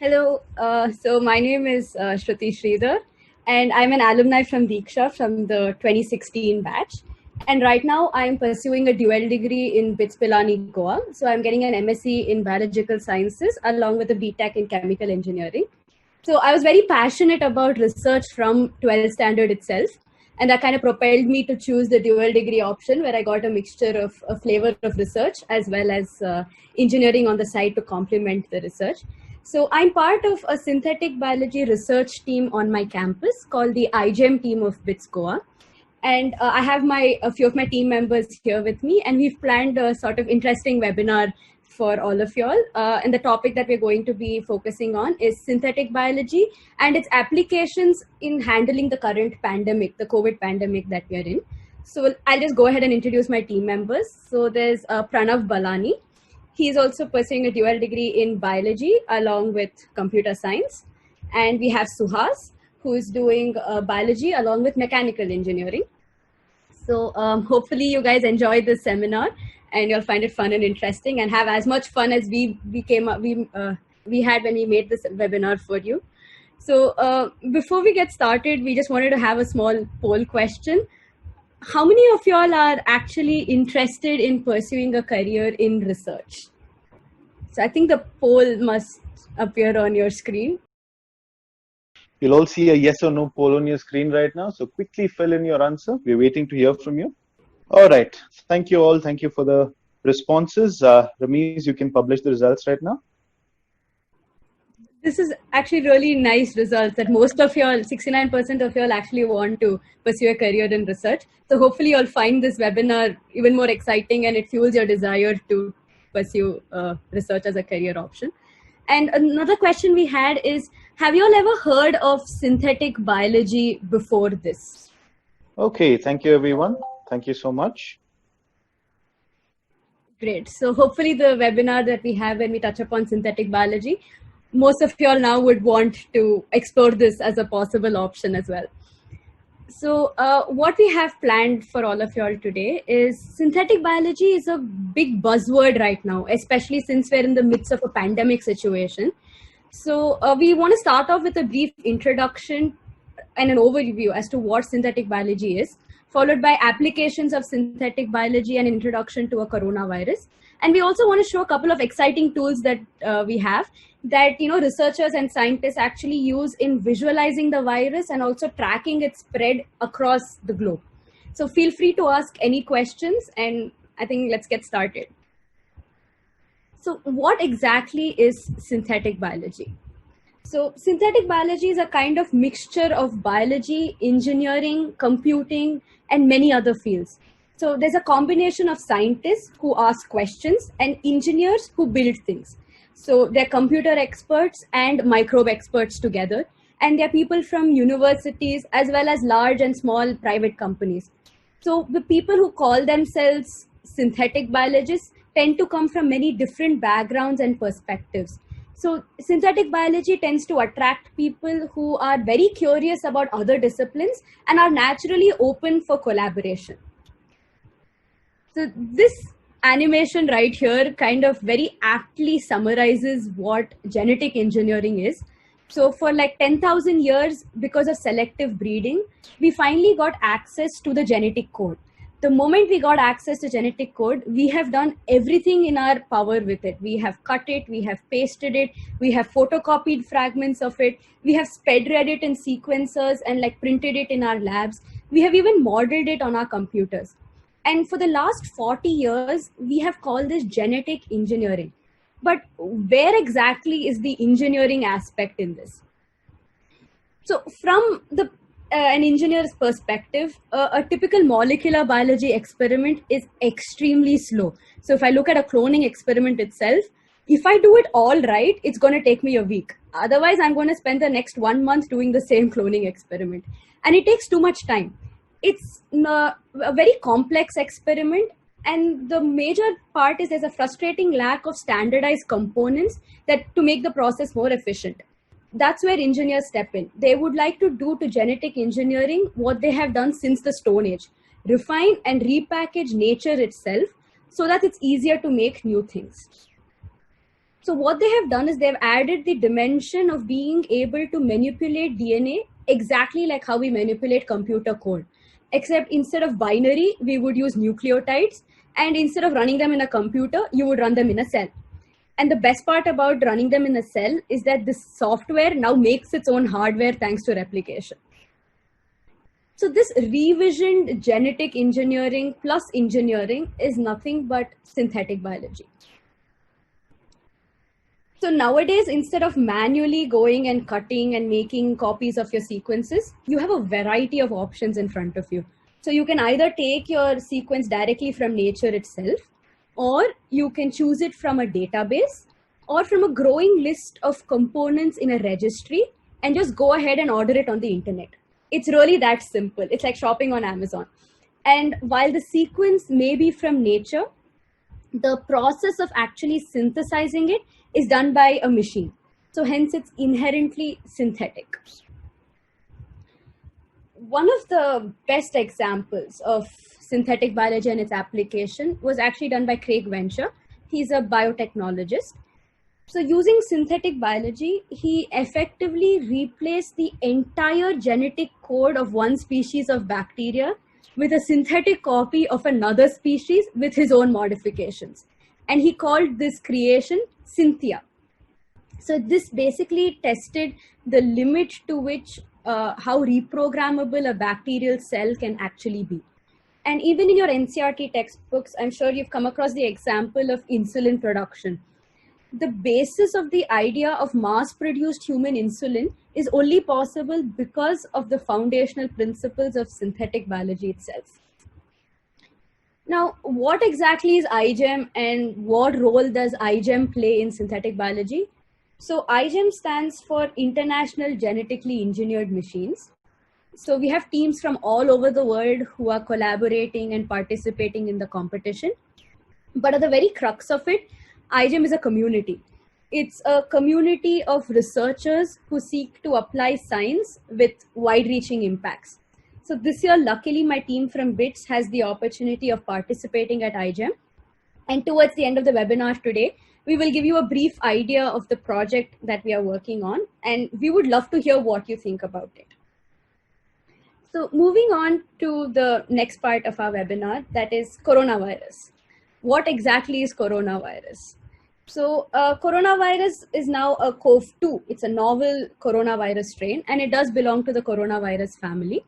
Hello, so my name is Shruti Sridhar, and I'm an alumni from Diksha from the 2016 batch. And right now, I'm pursuing a dual degree in BITS Pilani, Goa. So I'm getting an MSc in Biological Sciences along with a BTech in Chemical Engineering. So I was very passionate about research from 12th standard itself. And that kind of propelled me to choose the dual degree option, where I got a mixture of a flavor of research as well as engineering on the side to complement the research. So I'm part of a synthetic biology research team on my campus called the iGEM team of BITS Goa. And I have a few of my team members here with me, and we've planned a sort of interesting webinar for all of y'all. And the topic that we're going to be focusing on is synthetic biology and its applications in handling the current pandemic, the COVID pandemic that we're in. So I'll just go ahead and introduce my team members. So there's Pranav Balani. He's also pursuing a dual degree in biology along with computer science. And we have Suhas, who is doing biology along with mechanical engineering. So hopefully you guys enjoy this seminar and you'll find it fun and interesting and have as much fun as we had when we made this webinar for you. So before we get started, we just wanted to have a small poll question. How many of y'all are actually interested in pursuing a career in research? So I think the poll must appear on your screen. You'll all see a yes or no poll on your screen right now. So quickly fill in your answer. We're waiting to hear from you. All right. Thank you all. Thank you for the responses. Ramesh, you can publish the results right now. This is actually really nice results that most of y'all, 69% of y'all actually want to pursue a career in research. So hopefully you'll find this webinar even more exciting and it fuels your desire to pursue research as a career option. And another question we had is, have you all ever heard of synthetic biology before this? Okay, thank you everyone. Thank you so much. Great. So hopefully the webinar that we have when we touch upon synthetic biology, most of you all now would want to explore this as a possible option as well. So what we have planned for all of y'all today is synthetic biology is a big buzzword right now, especially since we're in the midst of a pandemic situation. So we want to start off with a brief introduction and an overview as to what synthetic biology is, followed by applications of synthetic biology and introduction to a coronavirus. And we also want to show a couple of exciting tools that we have that researchers and scientists actually use in visualizing the virus and also tracking its spread across the globe. So feel free to ask any questions, and I think let's get started. So what exactly is synthetic biology? So synthetic biology is a kind of mixture of biology, engineering, computing, and many other fields. So there's a combination of scientists who ask questions and engineers who build things. So they're computer experts and microbe experts together. And they're people from universities as well as large and small private companies. So the people who call themselves synthetic biologists tend to come from many different backgrounds and perspectives. So synthetic biology tends to attract people who are very curious about other disciplines and are naturally open for collaboration. So this animation right here kind of very aptly summarizes what genetic engineering is. So for like 10,000 years, because of selective breeding, we finally got access to the genetic code. The moment we got access to genetic code, we have done everything in our power with it. We have cut it, we have pasted it, we have photocopied fragments of it, we have sped read it in sequencers and like printed it in our labs. We have even modeled it on our computers. And for the last 40 years, we have called this genetic engineering. But where exactly is the engineering aspect in this? So from an engineer's perspective, a typical molecular biology experiment is extremely slow. So if I look at a cloning experiment itself, if I do it all right, it's going to take me a week. Otherwise, I'm going to spend the next 1 month doing the same cloning experiment. And it takes too much time. It's a very complex experiment. And the major part is there's a frustrating lack of standardized components that to make the process more efficient. That's where engineers step in. They would like to do to genetic engineering what they have done since the Stone Age, refine and repackage nature itself so that it's easier to make new things. So what they have done is they've added the dimension of being able to manipulate DNA exactly like how we manipulate computer code. Except instead of binary, we would use nucleotides. And instead of running them in a computer, you would run them in a cell. And the best part about running them in a cell is that this software now makes its own hardware thanks to replication. So this revisioned genetic engineering plus engineering is nothing but synthetic biology. So nowadays, instead of manually going and cutting and making copies of your sequences, you have a variety of options in front of you. So you can either take your sequence directly from nature itself, or you can choose it from a database or from a growing list of components in a registry and just go ahead and order it on the internet. It's really that simple. It's like shopping on Amazon. And while the sequence may be from nature, the process of actually synthesizing it is done by a machine. So hence it's inherently synthetic. One of the best examples of synthetic biology and its application was actually done by Craig Vensher. He's a biotechnologist. So using synthetic biology, he effectively replaced the entire genetic code of one species of bacteria with a synthetic copy of another species with his own modifications. And he called this creation Synthia. So this basically tested the limit to which how reprogrammable a bacterial cell can actually be. And even in your NCERT textbooks, I'm sure you've come across the example of insulin production. The basis of the idea of mass-produced human insulin is only possible because of the foundational principles of synthetic biology itself. Now, what exactly is iGEM and what role does iGEM play in synthetic biology? So iGEM stands for International Genetically Engineered Machines. So we have teams from all over the world who are collaborating and participating in the competition. But at the very crux of it, iGEM is a community. It's a community of researchers who seek to apply science with wide-reaching impacts. So this year, luckily, my team from BITS has the opportunity of participating at iGEM. And towards the end of the webinar today, we will give you a brief idea of the project that we are working on. And we would love to hear what you think about it. So moving on to the next part of our webinar, that is coronavirus. What exactly is coronavirus? So coronavirus is now a CoV-2. It's a novel coronavirus strain, and it does belong to the coronavirus family,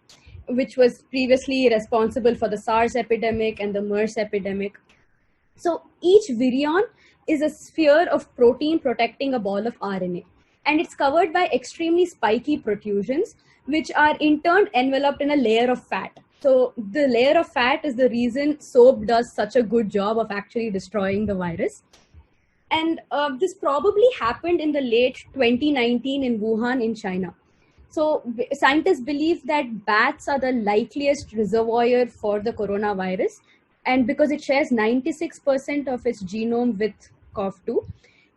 which was previously responsible for the SARS epidemic and the MERS epidemic. So each virion is a sphere of protein protecting a ball of RNA, and it's covered by extremely spiky protrusions, which are in turn enveloped in a layer of fat. So the layer of fat is the reason soap does such a good job of actually destroying the virus. And this probably happened in the late 2019 in Wuhan in China. So scientists believe that bats are the likeliest reservoir for the coronavirus, and because it shares 96% of its genome with CoV-2.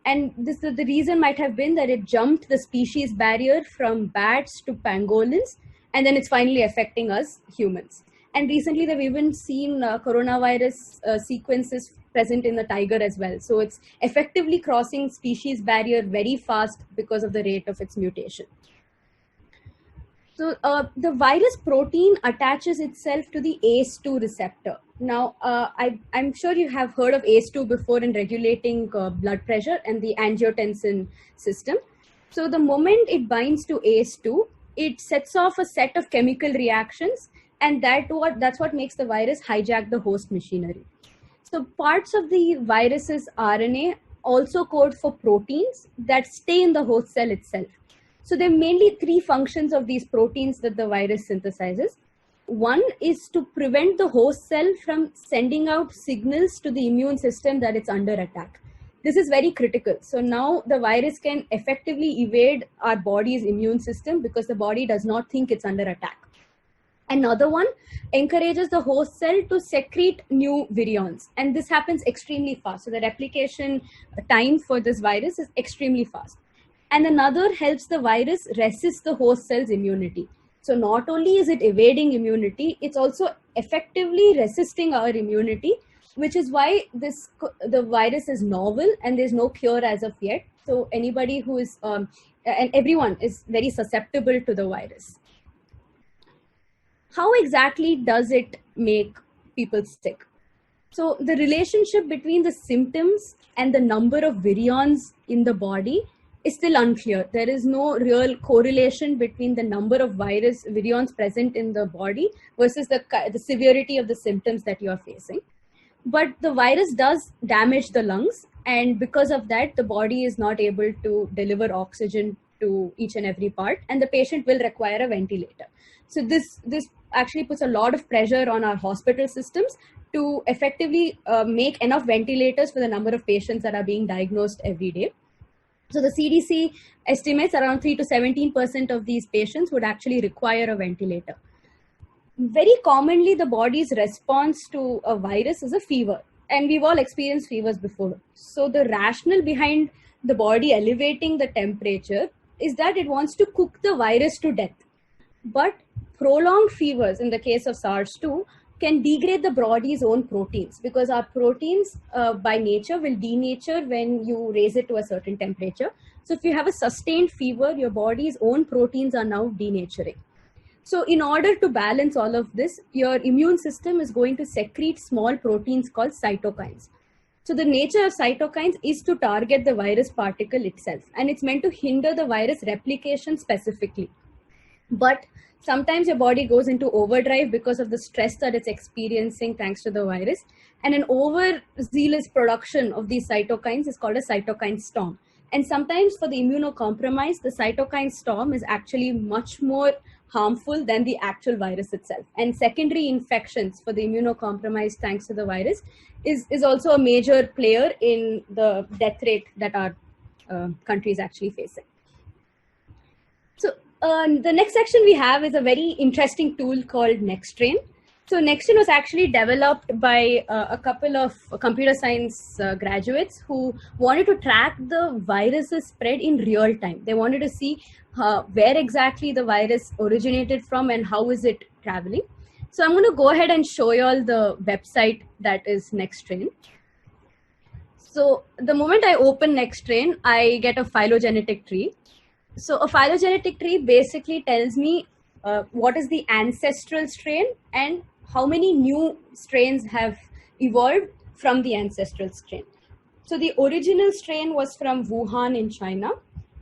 And this, the reason might have been that it jumped the species barrier from bats to pangolins, and then it's finally affecting us humans. And recently they've even seen coronavirus sequences present in the tiger as well. So it's effectively crossing species barrier very fast because of the rate of its mutation. So the virus protein attaches itself to the ACE2 receptor. Now, I'm sure you have heard of ACE2 before in regulating blood pressure and the angiotensin system. So the moment it binds to ACE2, it sets off a set of chemical reactions, and that's what makes the virus hijack the host machinery. So parts of the virus's RNA also code for proteins that stay in the host cell itself. So there are mainly three functions of these proteins that the virus synthesizes. One is to prevent the host cell from sending out signals to the immune system that it's under attack. This is very critical. So now the virus can effectively evade our body's immune system because the body does not think it's under attack. Another one encourages the host cell to secrete new virions, and this happens extremely fast. So the replication time for this virus is extremely fast. And another helps the virus resist the host cell's immunity. So not only is it evading immunity, it's also effectively resisting our immunity which is why the virus is novel and there's no cure as of yet. So anybody who is, and everyone is very susceptible to the virus. How exactly does it make people sick? So the relationship between the symptoms and the number of virions in the body is still unclear. There is no real correlation between the number of virions present in the body versus the severity of the symptoms that you are facing. But the virus does damage the lungs, and because of that, the body is not able to deliver oxygen to each and every part, and the patient will require a ventilator. So this actually puts a lot of pressure on our hospital systems to effectively make enough ventilators for the number of patients that are being diagnosed every day. So the CDC estimates around 3 to 17% of these patients would actually require a ventilator. Very commonly, the body's response to a virus is a fever, and we've all experienced fevers before. So the rationale behind the body elevating the temperature is that it wants to cook the virus to death. But prolonged fevers, in the case of SARS-2, can degrade the body's own proteins, because our proteins by nature will denature when you raise it to a certain temperature. So if you have a sustained fever, your body's own proteins are now denaturing. So in order to balance all of this, your immune system is going to secrete small proteins called cytokines. So the nature of cytokines is to target the virus particle itself, and it's meant to hinder the virus replication specifically. But sometimes your body goes into overdrive because of the stress that it's experiencing thanks to the virus. And an overzealous production of these cytokines is called a cytokine storm. And sometimes for the immunocompromised, the cytokine storm is actually much more harmful than the actual virus itself. And secondary infections for the immunocompromised thanks to the virus is also a major player in the death rate that our country is actually facing. So the next section we have is a very interesting tool called NextStrain. So NextStrain was actually developed by a couple of computer science graduates who wanted to track the virus's spread in real time. They wanted to see where exactly the virus originated from and how is it traveling. So I'm going to go ahead and show you all the website that is NextStrain. So the moment I open NextStrain, I get a phylogenetic tree. So a phylogenetic tree basically tells me what is the ancestral strain and how many new strains have evolved from the ancestral strain. So the original strain was from Wuhan in China.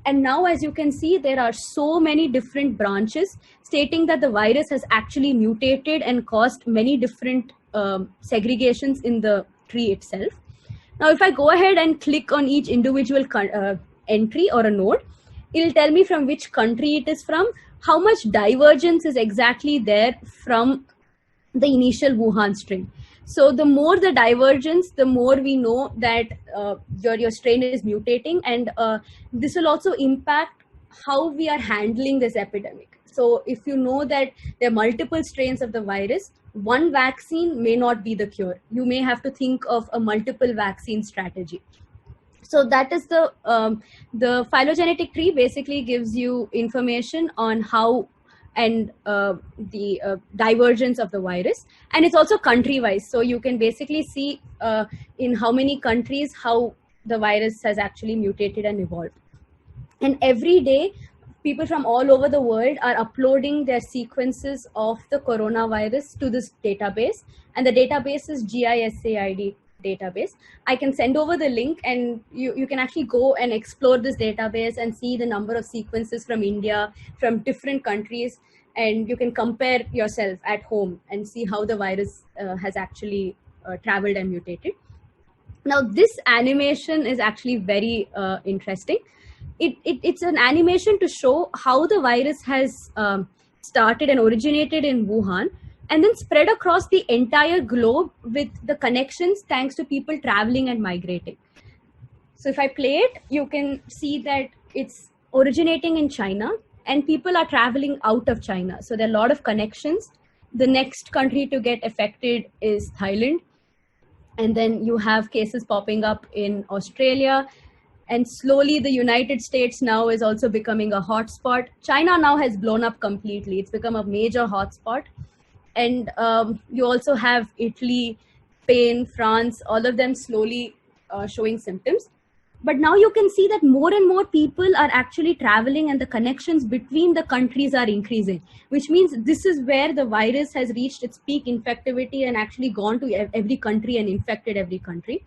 And now, as you can see, there are so many different branches stating that the virus has actually mutated and caused many different segregations in the tree itself. Now, if I go ahead and click on each individual entry or a node, it'll tell me from which country it is from, how much divergence is exactly there from the initial Wuhan strain. So the more the divergence, the more we know that your strain is mutating, and this will also impact how we are handling this epidemic. So if you know that there are multiple strains of the virus, one vaccine may not be the cure. You may have to think of a multiple vaccine strategy. So that is the phylogenetic tree basically gives you information on how and the divergence of the virus. And it's also country-wise. So you can basically see in how many countries, how the virus has actually mutated and evolved. And every day, people from all over the world are uploading their sequences of the coronavirus to this database. And the database is GISAID database. I can send over the link, and you can actually go and explore this database and see the number of sequences from India, from different countries, and you can compare yourself at home and see how the virus has actually traveled and mutated. Now, this animation is actually very interesting. It's an animation to show how the virus has started and originated in Wuhan, and then spread across the entire globe with the connections thanks to people traveling and migrating. So if I play it, you can see that it's originating in China and people are traveling out of China. So there are a lot of connections. The next country to get affected is Thailand. And then you have cases popping up in Australia. And slowly the United States now is also becoming a hotspot. China now has blown up completely. It's become a major hotspot. And you also have Italy, Spain, France, all of them slowly showing symptoms. But now you can see that more and more people are actually traveling and the connections between the countries are increasing, which means this is where the virus has reached its peak infectivity and actually gone to every country and infected every country.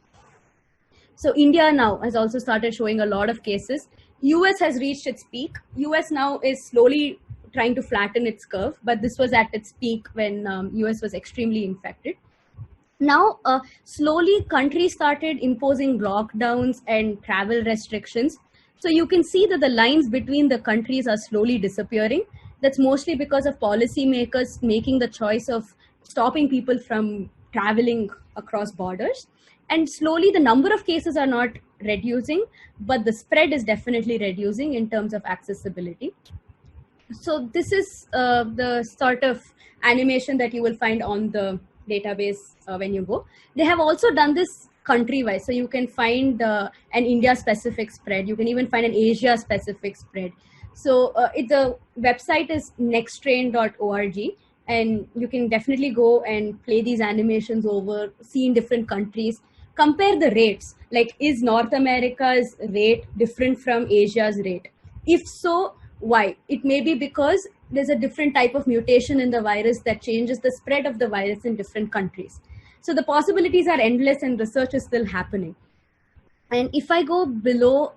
So India now has also started showing a lot of cases. US has reached its peak. US now is slowly trying to flatten its curve, but this was at its peak when US was extremely infected. Now, slowly countries started imposing lockdowns and travel restrictions. So you can see that the lines between the countries are slowly disappearing. That's mostly because of policymakers making the choice of stopping people from traveling across borders. And slowly the number of cases are not reducing, but the spread is definitely reducing in terms of accessibility. So this is the sort of animation that you will find on the database when you go. They have also done this country-wise, so you can find an India-specific spread. You can even find an Asia-specific spread. So the website is nexttrain.org, and you can definitely go and play these animations over, see in different countries, compare the rates. Like, is North America's rate different from Asia's rate? If so, why? It may be because there's a different type of mutation in the virus that changes the spread of the virus in different countries. So the possibilities are endless and research is still happening. And if I go below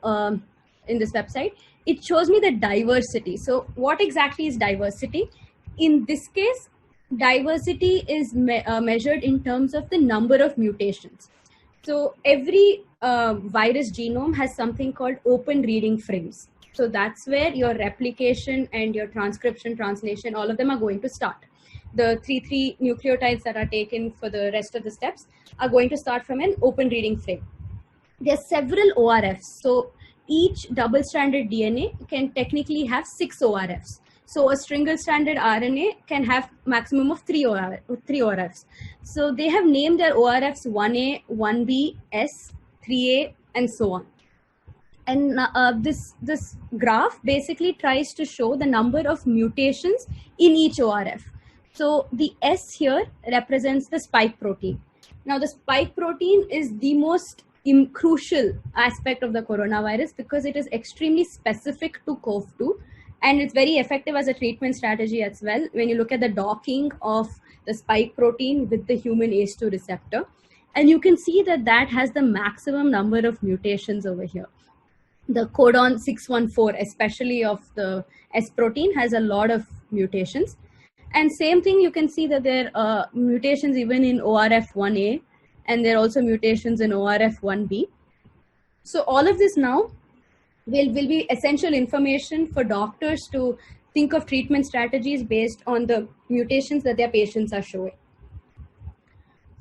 in this website, it shows me the diversity. So what exactly is diversity? In this case, diversity is measured in terms of the number of mutations. So every virus genome has something called open reading frames. So that's where your replication and your transcription, translation, all of them are going to start. The 3 nucleotides that are taken for the rest of the steps are going to start from an open reading frame. There are several ORFs. So each double-stranded DNA can technically have 6 ORFs. So a single-stranded RNA can have maximum of 3 ORFs. So they have named their ORFs 1A, 1B, S, 3A, and so on. And this graph basically tries to show the number of mutations in each ORF. So the S here represents the spike protein. Now the spike protein is the most crucial aspect of the coronavirus because it is extremely specific to CoV-2 and it's very effective as a treatment strategy as well when you look at the docking of the spike protein with the human ACE2 receptor. And you can see that that has the maximum number of mutations over here. The codon 614, especially of the S protein, has a lot of mutations. And same thing, you can see that there are mutations even in ORF1A, and there are also mutations in ORF1B. So all of this now will be essential information for doctors to think of treatment strategies based on the mutations that their patients are showing.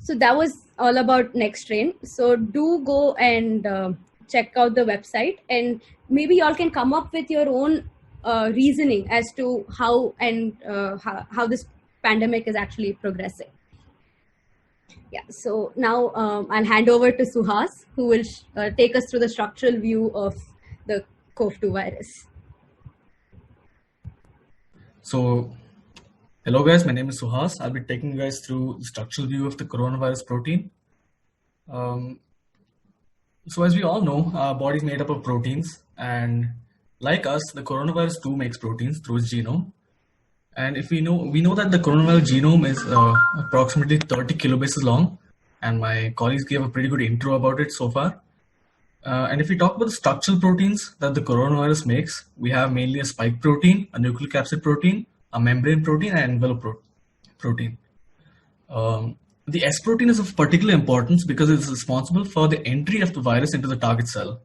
So that was all about NextTrain. So do go and check out the website, and maybe y'all can come up with your own reasoning as to how how this pandemic is actually progressing. Yeah, so now I'll hand over to Suhas, who will take us through the structural view of the CoV-2 virus. So, hello guys, my name is Suhas. I'll be taking you guys through the structural view of the coronavirus protein. So as we all know, our body is made up of proteins, and like us, the coronavirus too makes proteins through its genome. And if we know that the coronavirus genome is approximately 30 kilobases long, and my colleagues gave a pretty good intro about it so far. And if we talk about the structural proteins that the coronavirus makes, we have mainly a spike protein, a nucleocapsid protein, a membrane protein, and envelope protein. The S protein is of particular importance because it is responsible for the entry of the virus into the target cell.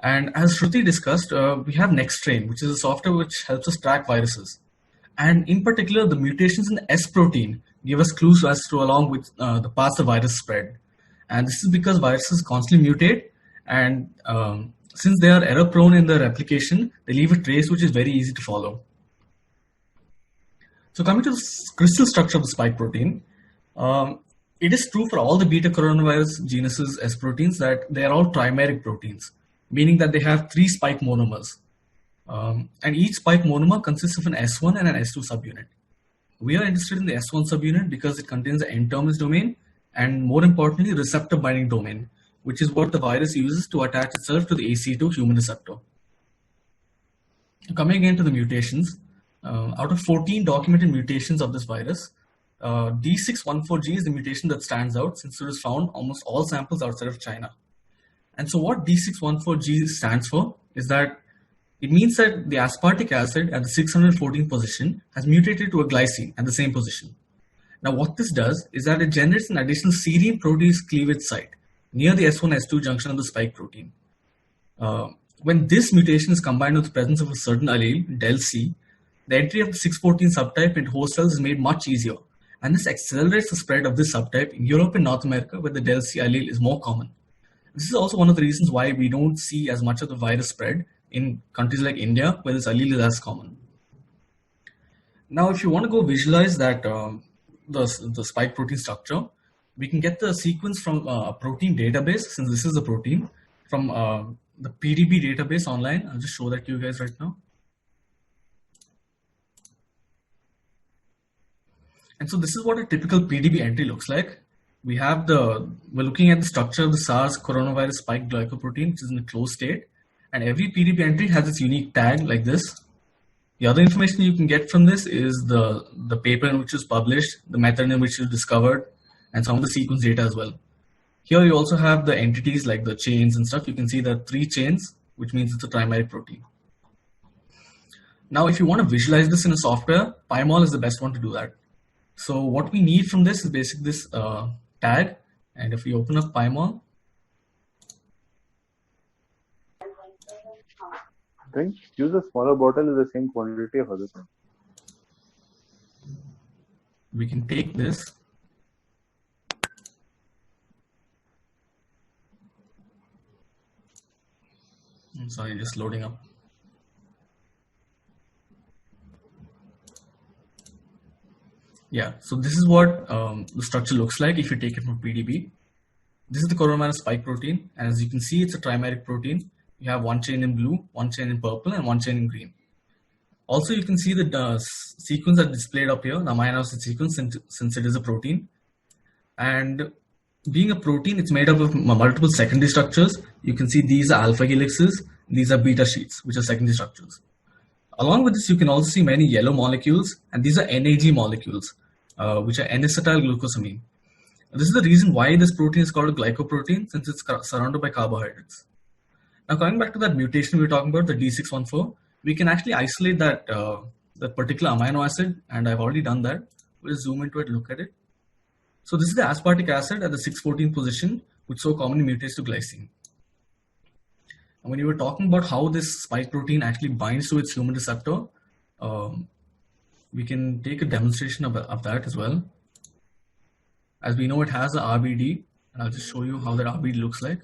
And as Shruti discussed, we have NextTrain, which is a software which helps us track viruses. And in particular, the mutations in the S protein give us clues as to along which the path the virus spread. And this is because viruses constantly mutate, and since they are error prone in their replication, they leave a trace which is very easy to follow. So coming to the crystal structure of the spike protein, it is true for all the beta coronavirus genuses S proteins that they are all trimeric proteins, meaning that they have 3 spike monomers. And each spike monomer consists of an S1 and an S2 subunit. We are interested in the S1 subunit because it contains the N-terminus domain, and more importantly, receptor binding domain, which is what the virus uses to attach itself to the ACE2 human receptor. Coming again to the mutations, out of 14 documented mutations of this virus, D614G is the mutation that stands out since it was found almost all samples outside of China. And so what D614G stands for is that it means that the aspartic acid at the 614 position has mutated to a glycine at the same position. Now what this does is that it generates an additional serine protease cleavage site near the S1-S2 junction of the spike protein. When this mutation is combined with the presence of a certain allele, del C, the entry of the 614 subtype into host cells is made much easier, and this accelerates the spread of this subtype in Europe and North America, where the del C allele is more common. This is also one of the reasons why we don't see as much of the virus spread in countries like India, where this allele is as common. Now, if you want to go visualize that the spike protein structure, we can get the sequence from a protein database, since this is a protein, from the PDB database online. I'll just show that to you guys right now. And so this is what a typical PDB entry looks like. We're looking at the structure of the SARS coronavirus spike glycoprotein, which is in a closed state. And every PDB entry has its unique tag like this. The other information you can get from this is the paper in which it was published, the method in which it was discovered, and some of the sequence data as well. Here you also have the entities like the chains and stuff. You can see there are 3 chains, which means it's a trimeric protein. Now, if you want to visualize this in a software, PyMol is the best one to do that. So what we need from this is basically this tag. And if we open up PyMol, I think use a smaller bottle is the same quantity of other things. we can take this. I'm sorry, just loading up. Yeah, so this is what the structure looks like if you take it from PDB. This is the coronavirus spike protein, and as you can see, it's a trimeric protein. You have one chain in blue, one chain in purple, and one chain in green. Also, you can see the sequence that's displayed up here, the amino acid sequence, since it is a protein. And being a protein, it's made up of multiple secondary structures. You can see these are alpha helixes, these are beta sheets, which are secondary structures. Along with this, you can also see many yellow molecules, and these are NAG molecules, which are N-acetyl glucosamine. This is the reason why this protein is called a glycoprotein, since it's surrounded by carbohydrates. Now, coming back to that mutation we were talking about, the D614, we can actually isolate that particular amino acid, and I've already done that. We'll zoom into it, look at it. So this is the aspartic acid at the 614 position, which so commonly mutates to glycine. And when you were talking about how this spike protein actually binds to its human receptor, we can take a demonstration of that as well. As we know, it has a RBD, and I'll just show you how that RBD looks like.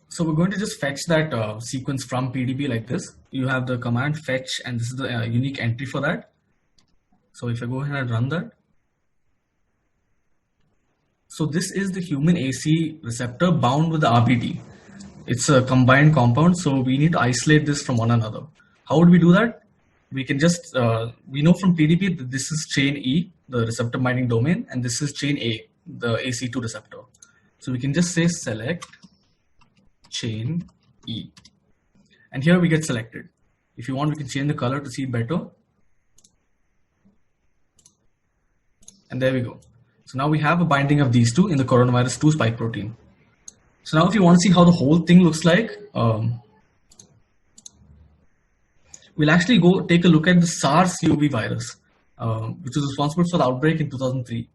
So we're going to just fetch that sequence from PDB like this. You have the command fetch, and this is the unique entry for that. So if I go ahead and run that. So this is the human AC receptor bound with the RBD. It's a combined compound, so we need to isolate this from one another. How would we do that? We can just, we know from PDB that this is chain E, the receptor binding domain, and this is chain A, the AC2 receptor. So we can just say select chain E. And here we get selected. If you want, we can change the color to see it better. And there we go. So now we have a binding of these two in the coronavirus 2 spike protein. So now if you want to see how the whole thing looks like, we'll actually go take a look at the SARS-CoV virus, which is responsible for the outbreak in 2003.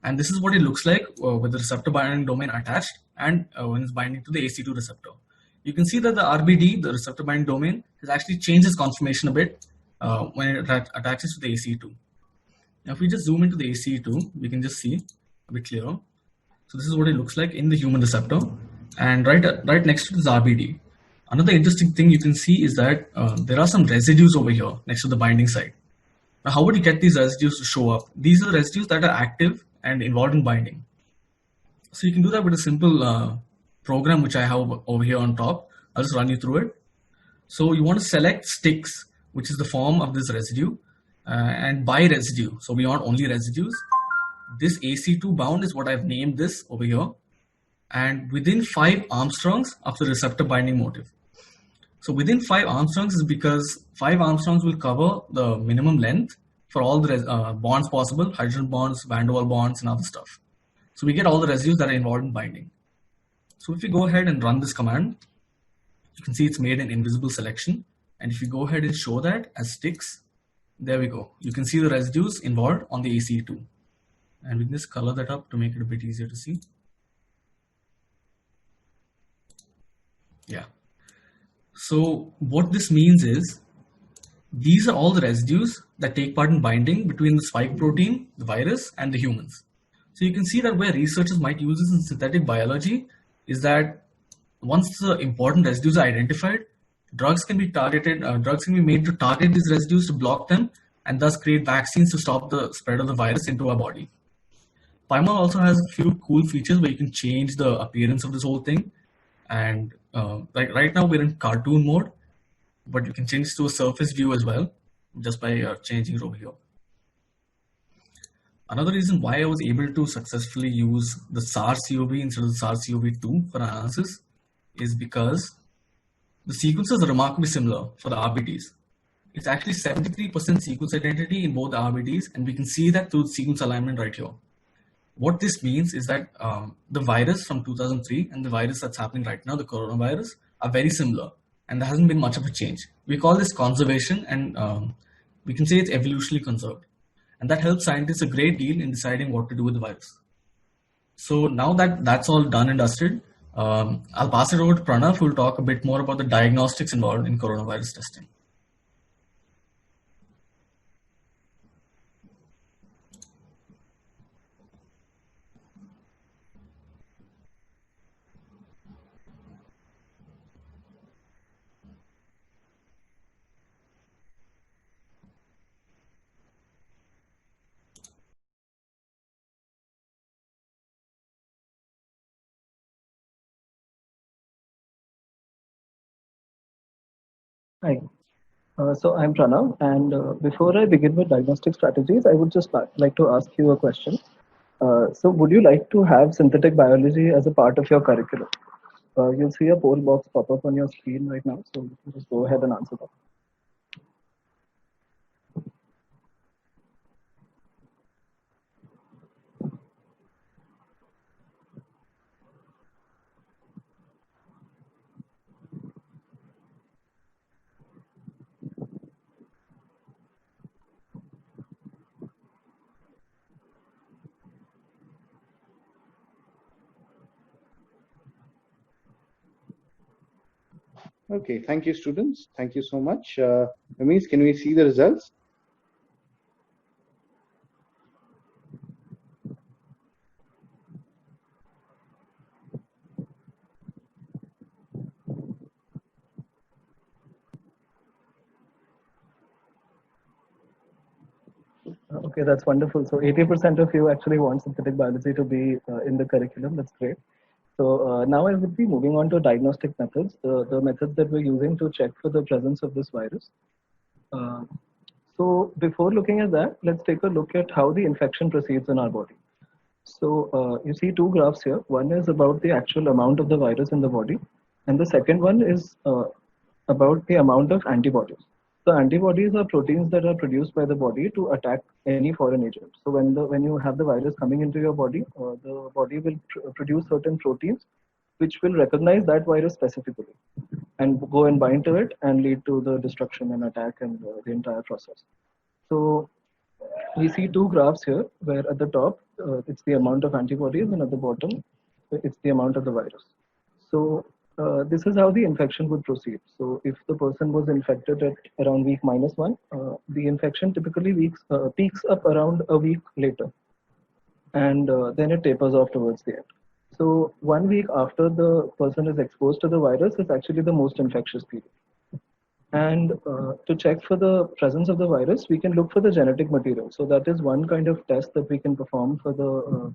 And this is what it looks like with the receptor binding domain attached and when it's binding to the AC2 receptor. You can see that the RBD, the receptor binding domain, has actually changed its conformation a bit when it attaches to the AC2. Now, if we just zoom into the ACE2, we can just see a bit clearer. So this is what it looks like in the human receptor, and right next to this RBD. Another interesting thing you can see is that there are some residues over here next to the binding site. Now, how would you get these residues to show up? These are the residues that are active and involved in binding. So you can do that with a simple program which I have over here on top. I'll just run you through it. So you want to select sticks, which is the form of this residue. and by residue. So we want only residues. This AC2 bound is what I've named this over here, and within 5 Armstrongs of the receptor binding motif. So within 5 Armstrongs is because 5 Armstrongs will cover the minimum length for all the bonds possible, hydrogen bonds, van der Waals bonds, and other stuff. So we get all the residues that are involved in binding. So if we go ahead and run this command, you can see it's made an invisible selection. And if you go ahead and show that as sticks, there we go. You can see the residues involved on the ACE2. And we can just color that up to make it a bit easier to see. Yeah. So what this means is, these are all the residues that take part in binding between the spike protein, the virus, and the humans. So you can see that where researchers might use this in synthetic biology is that once the important residues are identified, drugs can be targeted, drugs can be made to target these residues to block them and thus create vaccines to stop the spread of the virus into our body. Pymol also has a few cool features where you can change the appearance of this whole thing. And like right now we're in cartoon mode, but you can change this to a surface view as well, just by changing it over here. Another reason why I was able to successfully use the SARS-CoV instead of the SARS-CoV-2 for analysis is because the sequences are remarkably similar for the RBDs. It's actually 73% sequence identity in both the RBDs, and we can see that through the sequence alignment right here. What this means is that the virus from 2003 and the virus that's happening right now, the coronavirus, are very similar, and there hasn't been much of a change. We call this conservation, and we can say it's evolutionally conserved. And that helps scientists a great deal in deciding what to do with the virus. So now that that's all done and dusted, I'll pass it over to Pranav, who will talk a bit more about the diagnostics involved in coronavirus testing. Hi. So I'm Pranav, and before I begin with diagnostic strategies, I would just like to ask you a question. So would you like to have synthetic biology as a part of your curriculum? You'll see a poll box pop up on your screen right now, so you can just go ahead and answer that. Okay, thank you, students. Thank you so much. Ramesh, can we see the results? Okay, that's wonderful. So 80% of you actually want synthetic biology to be in the curriculum. That's great. So now I would be moving on to diagnostic methods, the methods that we're using to check for the presence of this virus. So before looking at that, let's take a look at how the infection proceeds in our body. So you see two graphs here. One is about the actual amount of the virus in the body, and the second one is about the amount of antibodies. So antibodies are proteins that are produced by the body to attack any foreign agent. So when you have the virus coming into your body, the body will produce certain proteins which will recognize that virus specifically and go and bind to it and lead to the destruction and attack and the entire process. So we see two graphs here, where at the top it's the amount of antibodies, and at the bottom it's the amount of the virus. So this is how the infection would proceed. So if the person was infected at around week -1, the infection typically peaks up around a week later, and then it tapers off towards the end. So 1 week after the person is exposed to the virus is actually the most infectious period. And to check for the presence of the virus, we can look for the genetic material. So that is one kind of test that we can perform for the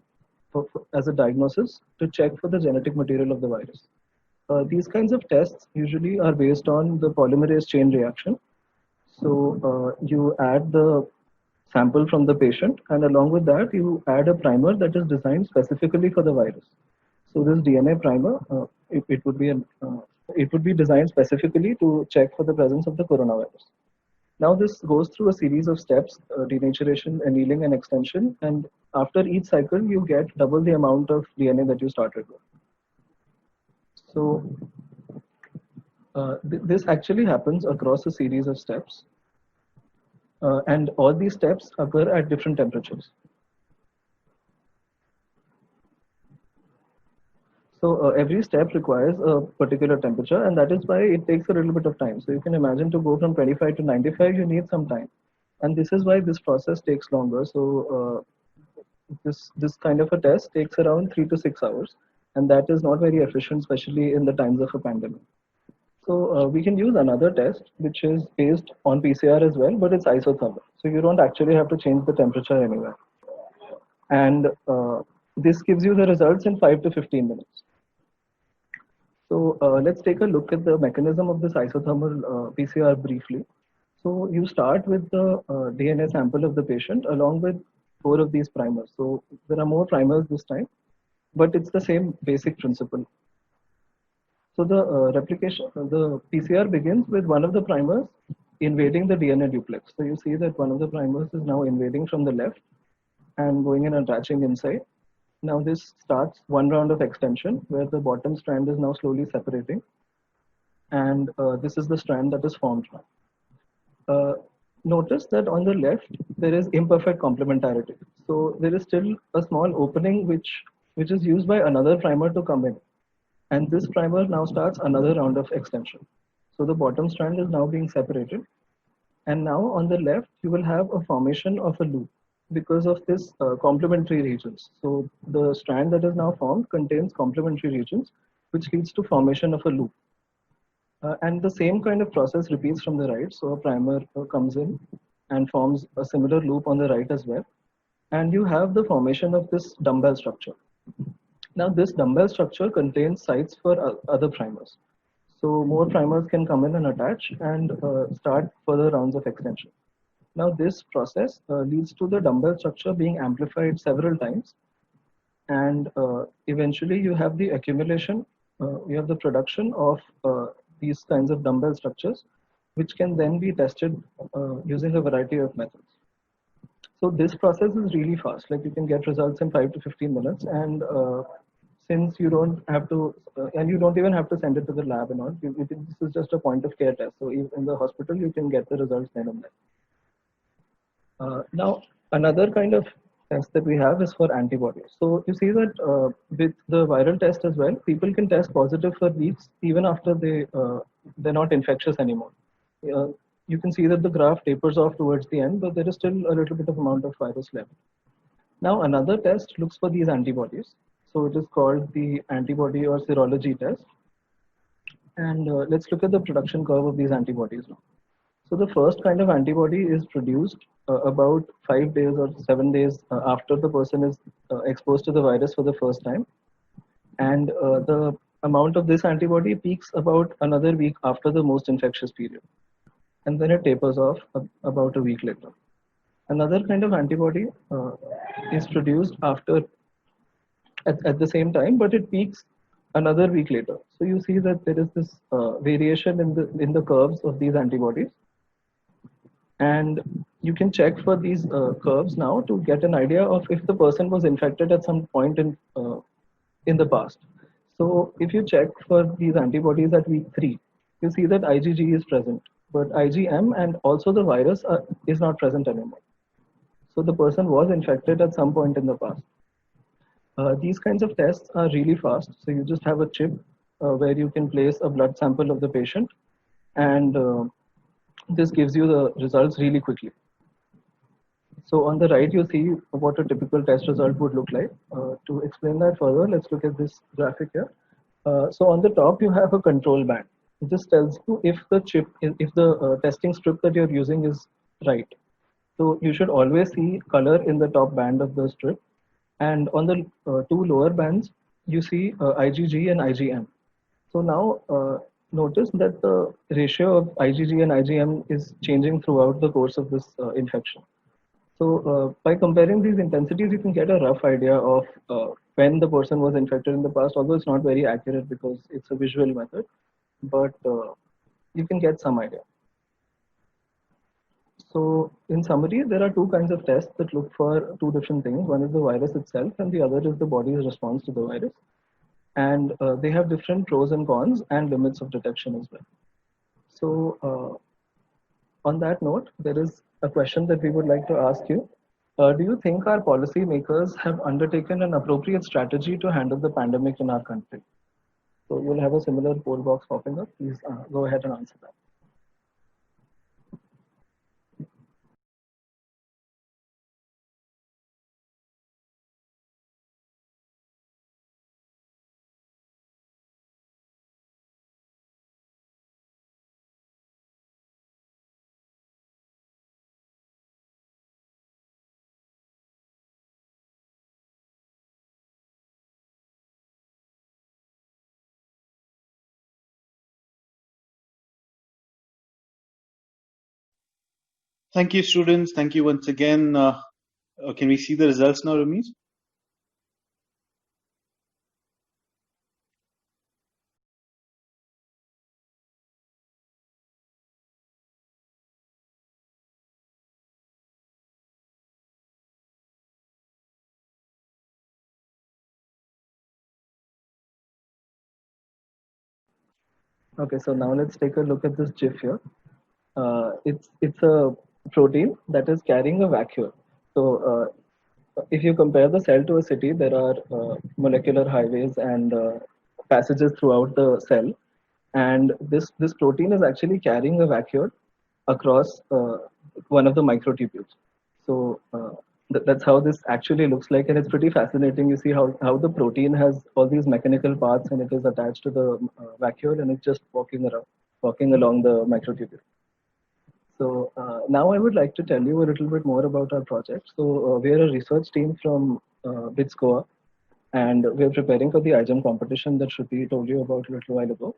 as a diagnosis to check for the genetic material of the virus. These kinds of tests usually are based on the polymerase chain reaction. So you add the sample from the patient, and along with that, you add a primer that is designed specifically for the virus. So this DNA primer, it would be designed specifically to check for the presence of the coronavirus. Now this goes through a series of steps: denaturation, annealing, and extension. And after each cycle, you get double the amount of DNA that you started with. So this actually happens across a series of steps. And all these steps occur at different temperatures. So every step requires a particular temperature, and that is why it takes a little bit of time. So you can imagine to go from 25 to 95, you need some time. And this is why this process takes longer. So this kind of a test takes around 3 to 6 hours, and that is not very efficient, especially in the times of a pandemic. So we can use another test, which is based on PCR as well, but it's isothermal. So you don't actually have to change the temperature anywhere. And this gives you the results in 5 to 15 minutes. So let's take a look at the mechanism of this isothermal PCR briefly. So you start with the DNA sample of the patient along with 4 of these primers. So there are more primers this time, but it's the same basic principle. So the the PCR begins with one of the primers invading the DNA duplex. So you see that one of the primers is now invading from the left and going and attaching inside. Now this starts one round of extension where the bottom strand is now slowly separating. And this is the strand that is formed now. Notice that on the left, there is imperfect complementarity. So there is still a small opening which is used by another primer to come in. And this primer now starts another round of extension. So the bottom strand is now being separated. And now on the left, you will have a formation of a loop because of this complementary regions. So the strand that is now formed contains complementary regions, which leads to formation of a loop. And the same kind of process repeats from the right. So a primer comes in and forms a similar loop on the right as well. And you have the formation of this dumbbell structure. Now this dumbbell structure contains sites for other primers. So more primers can come in and attach and start further rounds of extension. Now this process leads to the dumbbell structure being amplified several times. And eventually you have the accumulation, you have the production of these kinds of dumbbell structures, which can then be tested using a variety of methods. So this process is really fast, like you can get results in 5 to 15 minutes. And since you don't have to, and you don't even have to send it to the lab and all, this is just a point of care test. So in the hospital, you can get the results then and there. Now, another kind of test that we have is for antibodies. So you see that with the viral test as well, people can test positive for weeks even after they're not infectious anymore. You can see that the graph tapers off towards the end, but there is still a little bit of amount of virus left. Now another test looks for these antibodies. So it is called the antibody or serology test. And let's look at the production curve of these antibodies now. So the first kind of antibody is produced about 5 days or 7 days after the person is exposed to the virus for the first time. And the amount of this antibody peaks about another week after the most infectious period. And then it tapers off about a week later. Another kind of antibody is produced after at the same time, but it peaks another week later. So you see that there is this variation in the curves of these antibodies. And you can check for these curves now to get an idea of if the person was infected at some point in the past. So if you check for these antibodies at week 3, you see that IgG is present, but IgM and also the virus is not present anymore. So the person was infected at some point in the past. These kinds of tests are really fast. So you just have a chip where you can place a blood sample of the patient, and this gives you the results really quickly. So on the right, you see what a typical test result would look like. To explain that further, let's look at this graphic here. So on the top, you have a control band. This tells you if the testing strip that you're using is right. So you should always see color in the top band of the strip. And on the 2 lower bands, you see IgG and IgM. So now notice that the ratio of IgG and IgM is changing throughout the course of this infection. So by comparing these intensities, you can get a rough idea of when the person was infected in the past, although it's not very accurate because it's a visual method, but you can get some idea. So in summary, there are two kinds of tests that look for two different things. One is the virus itself and the other is the body's response to the virus. And they have different pros and cons and limits of detection as well. So on that note, there is a question that we would like to ask you. Do you think our policy makers have undertaken an appropriate strategy to handle the pandemic in our country? So you'll have a similar poll box popping up. Please go ahead and answer that. Thank you, students. Thank you once again. Can we see the results now, Ramesh? Okay, so now let's take a look at this GIF here. It's a protein that is carrying a vacuole. So if you compare the cell to a city, there are molecular highways and passages throughout the cell, and this protein is actually carrying a vacuole across one of the microtubules. So that's how this actually looks like, and it's pretty fascinating. You see how the protein has all these mechanical parts, and it is attached to the vacuole, and it's just walking along the microtubule. So now I would like to tell you a little bit more about our project. So we are a research team from BITS Goa, and we're preparing for the iGEM competition that Shruti told you about a little while ago.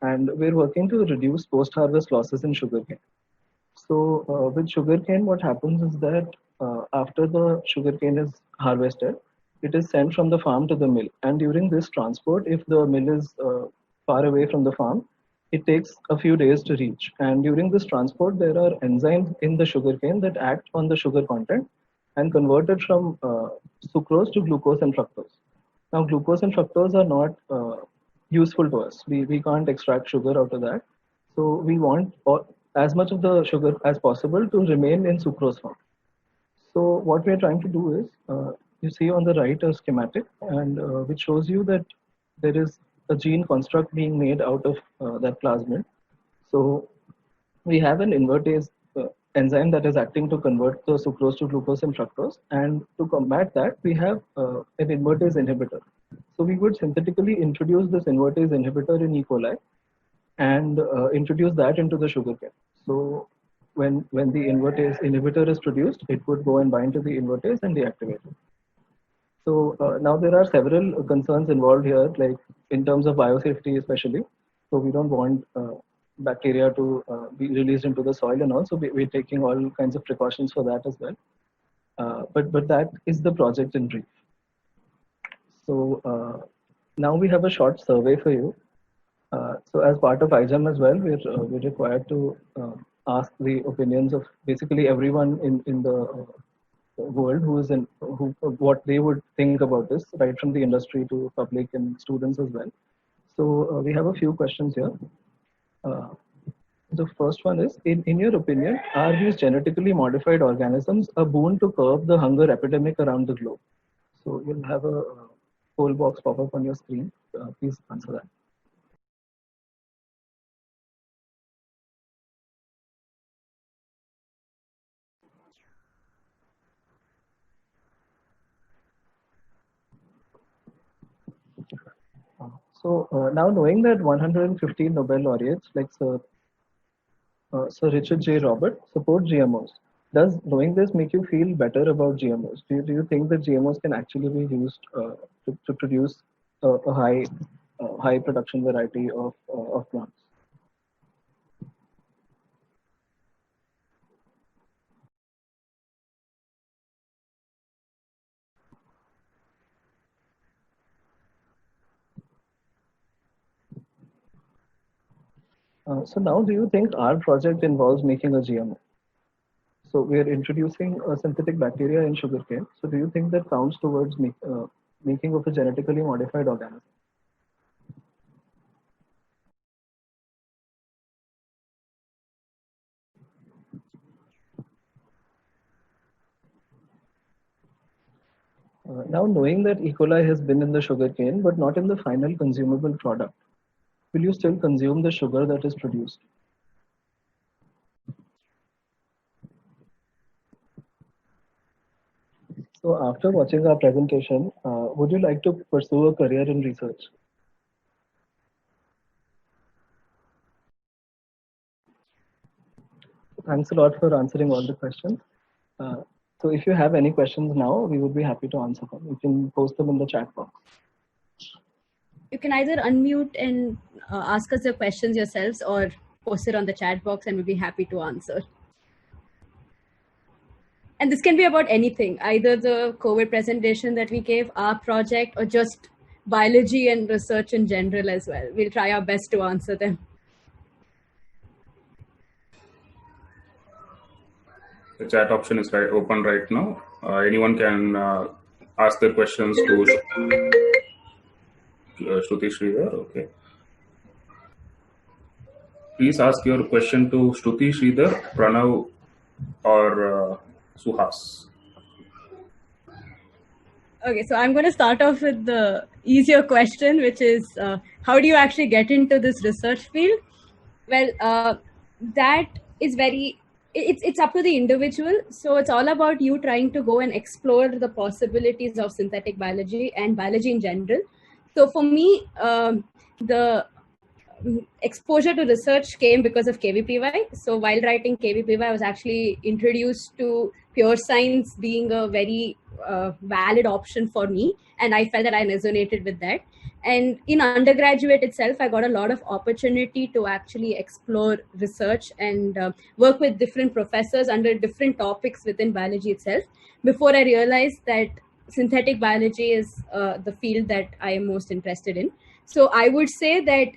And we're working to reduce post-harvest losses in sugarcane. So with sugarcane, what happens is that after the sugarcane is harvested, it is sent from the farm to the mill. And during this transport, if the mill is far away from the farm, it takes a few days to reach. And during this transport, there are enzymes in the sugarcane that act on the sugar content and convert it from sucrose to glucose and fructose. Now, glucose and fructose are not useful to us. We can't extract sugar out of that. So we want as much of the sugar as possible to remain in sucrose form. So what we are trying to do is, you see on the right a schematic, and which shows you that there is a gene construct being made out of that plasmid. So we have an invertase enzyme that is acting to convert the sucrose to glucose and fructose, and to combat that, we have an invertase inhibitor. So we would synthetically introduce this invertase inhibitor in E. coli and introduce that into the sugarcane. So when the invertase inhibitor is produced, it would go and bind to the invertase and deactivate it. So now there are several concerns involved here, like in terms of biosafety especially. So we don't want bacteria to be released into the soil, and also we're taking all kinds of precautions for that as well. But that is the project in brief. So now we have a short survey for you. So as part of iGEM as well, we're required to ask the opinions of basically everyone in the world who what they would think about this, right from the industry to public and students as well. So we have a few questions here. The first one is, in your opinion, are these genetically modified organisms a boon to curb the hunger epidemic around the globe? So you'll have a poll box pop up on your screen. Please answer that. So now knowing that 115 Nobel laureates like Sir Richard J. Robert support GMOs, does knowing this make you feel better about GMOs? Do you think that GMOs can actually be used to produce a high production variety of plants? So now, do you think our project involves making a GMO? So we are introducing a synthetic bacteria in sugarcane. So do you think that counts towards making of a genetically modified organism? Now, knowing that E. coli has been in the sugarcane but not in the final consumable product, will you still consume the sugar that is produced? So after watching our presentation, would you like to pursue a career in research? Thanks a lot for answering all the questions. So if you have any questions now, we would be happy to answer them. You can post them in the chat box. You can either unmute and ask us your questions yourselves or post it on the chat box and we'll be happy to answer. And this can be about anything, either the COVID presentation that we gave, our project, or just biology and research in general as well. We'll try our best to answer them. The chat option is open right now. Anyone can ask their questions to Shruti Sridhar. Okay. Please ask your question to Shruti Sridhar, Pranav, or Suhas. Okay, so I'm going to start off with the easier question, which is how do you actually get into this research field? Well, that is it's up to the individual. So it's all about you trying to go and explore the possibilities of synthetic biology and biology in general. So for me, the exposure to research came because of KVPY. So while writing KVPY, I was actually introduced to pure science being a very valid option for me. And I felt that I resonated with that. And in undergraduate itself, I got a lot of opportunity to actually explore research and work with different professors under different topics within biology itself before I realized that synthetic biology is the field that I am most interested in. So I would say that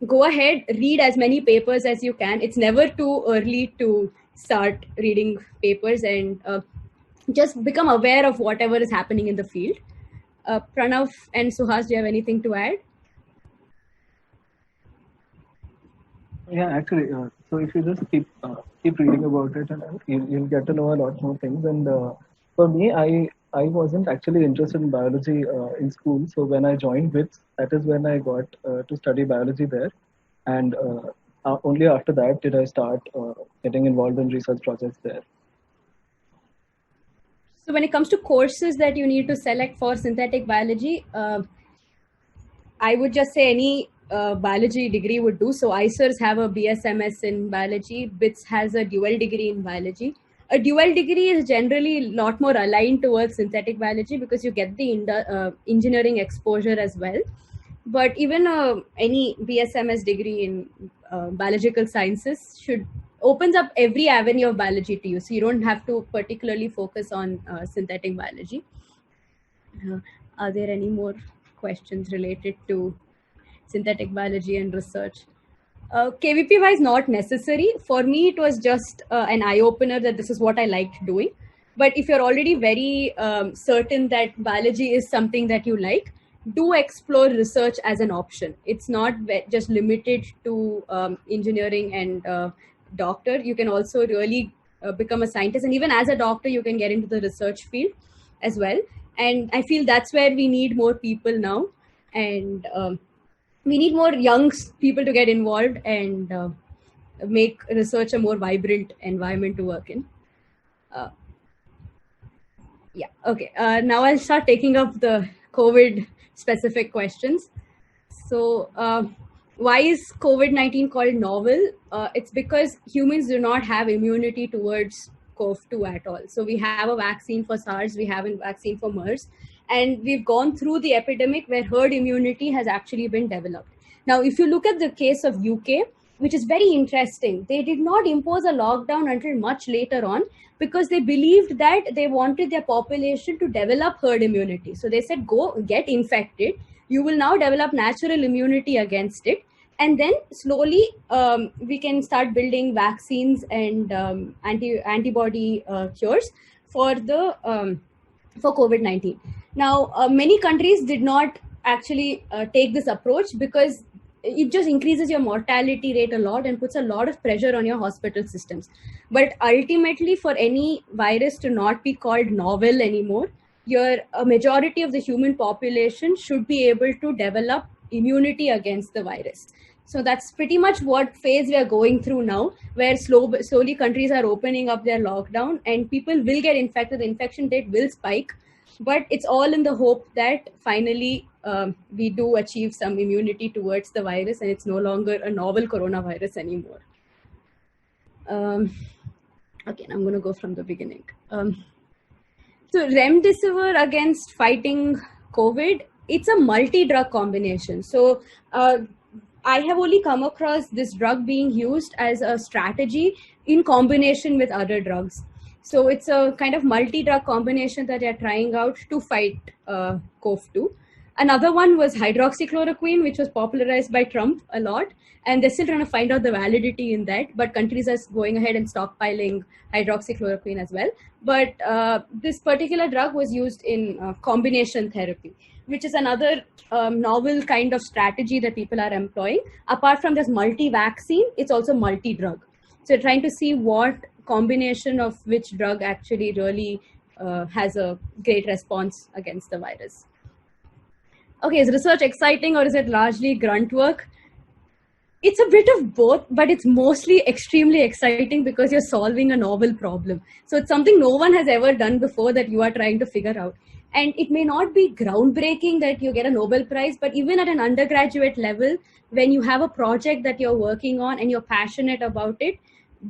go ahead, read as many papers as you can. It's never too early to start reading papers and just become aware of whatever is happening in the field. Pranav and Suhas, do you have anything to add? Yeah, actually, so if you just keep reading about it, and you'll get to know a lot more things. And for me, I wasn't actually interested in biology in school. So when I joined WITS, that is when I got to study biology there. And only after that did I start getting involved in research projects there. So when it comes to courses that you need to select for synthetic biology, I would just say any biology degree would do. So ICERs have a BSMS in biology. BITS has a dual degree in biology. A dual degree is generally a lot more aligned towards synthetic biology because you get the engineering exposure as well. But even any BSMS degree in biological sciences opens up every avenue of biology to you. So you don't have to particularly focus on synthetic biology. Are there any more questions related to synthetic biology and research? KVPY is not necessary. For me, it was just an eye-opener that this is what I liked doing. But if you're already very certain that biology is something that you like, do explore research as an option. It's not just limited to engineering and doctor. You can also really become a scientist. And even as a doctor, you can get into the research field as well. And I feel that's where we need more people now. And we need more young people to get involved and make research a more vibrant environment to work in. Yeah, okay. Now I'll start taking up the COVID specific questions. So why is COVID-19 called novel? It's because humans do not have immunity towards CoV-2 at all. So we have a vaccine for SARS, we have a vaccine for MERS, and we've gone through the epidemic where herd immunity has actually been developed. Now, if you look at the case of UK, which is very interesting, they did not impose a lockdown until much later on because they believed that they wanted their population to develop herd immunity. So they said, go get infected. You will now develop natural immunity against it. and then slowly we can start building vaccines and antibody cures for the for COVID-19. Now, many countries did not actually take this approach because it just increases your mortality rate a lot and puts a lot of pressure on your hospital systems. But ultimately, for any virus to not be called novel anymore, a majority of the human population should be able to develop immunity against the virus. So that's pretty much what phase we are going through now, where slowly countries are opening up their lockdown and people will get infected. The infection rate will spike, but it's all in the hope that finally we do achieve some immunity towards the virus and it's no longer a novel coronavirus anymore. Okay, I'm going to go from the beginning. So remdesivir against fighting COVID, it's a multi-drug combination. So I have only come across this drug being used as a strategy in combination with other drugs. So it's a kind of multi-drug combination that they're trying out to fight COV-2. Another one was hydroxychloroquine, which was popularized by Trump a lot. And they're still trying to find out the validity in that. But countries are going ahead and stockpiling hydroxychloroquine as well. But this particular drug was used in combination therapy, which is another novel kind of strategy that people are employing. Apart from this multi-vaccine, it's also multi-drug. So you're trying to see what combination of which drug actually really has a great response against the virus. Okay, is research exciting or is it largely grunt work? It's a bit of both, but it's mostly extremely exciting because you're solving a novel problem. So it's something no one has ever done before that you are trying to figure out. And it may not be groundbreaking that you get a Nobel Prize, but even at an undergraduate level, when you have a project that you're working on and you're passionate about it,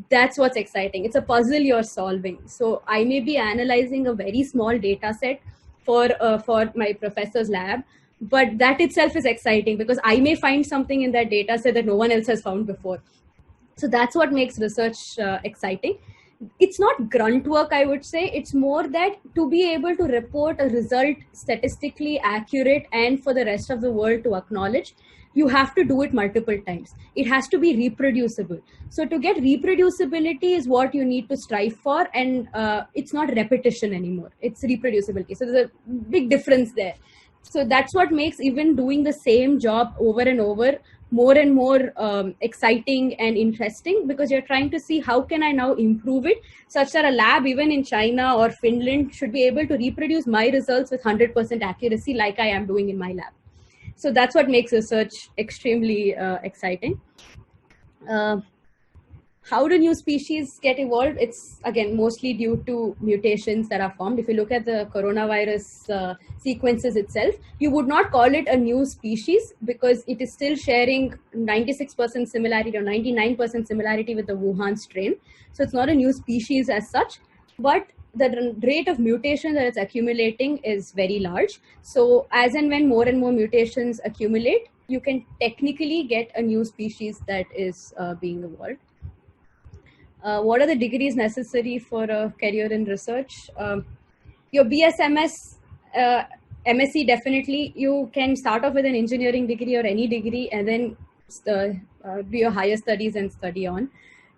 that's what's exciting. It's a puzzle you're solving. So I may be analyzing a very small data set for my professor's lab, but that itself is exciting because I may find something in that data set that no one else has found before. So that's what makes research exciting. It's not grunt work, I would say. It's more that to be able to report a result statistically accurate and for the rest of the world to acknowledge, you have to do it multiple times. It has to be reproducible. So to get reproducibility is what you need to strive for, and it's not repetition anymore. It's reproducibility. So there's a big difference there. So that's what makes even doing the same job over and over more and more exciting and interesting, because you're trying to see how can I now improve it such that a lab even in China or Finland should be able to reproduce my results with 100% accuracy like I am doing in my lab. So that's what makes research extremely exciting. How do new species get evolved? It's, again, mostly due to mutations that are formed. If you look at the coronavirus sequences itself, you would not call it a new species because it is still sharing 96% similarity or 99% similarity with the Wuhan strain. So it's not a new species as such, but the rate of mutation that it's accumulating is very large. So as and when more and more mutations accumulate, you can technically get a new species that is being evolved. What are the degrees necessary for a career in research? Your BSMS, MSc, definitely. You can start off with an engineering degree or any degree and then do your higher studies and study on.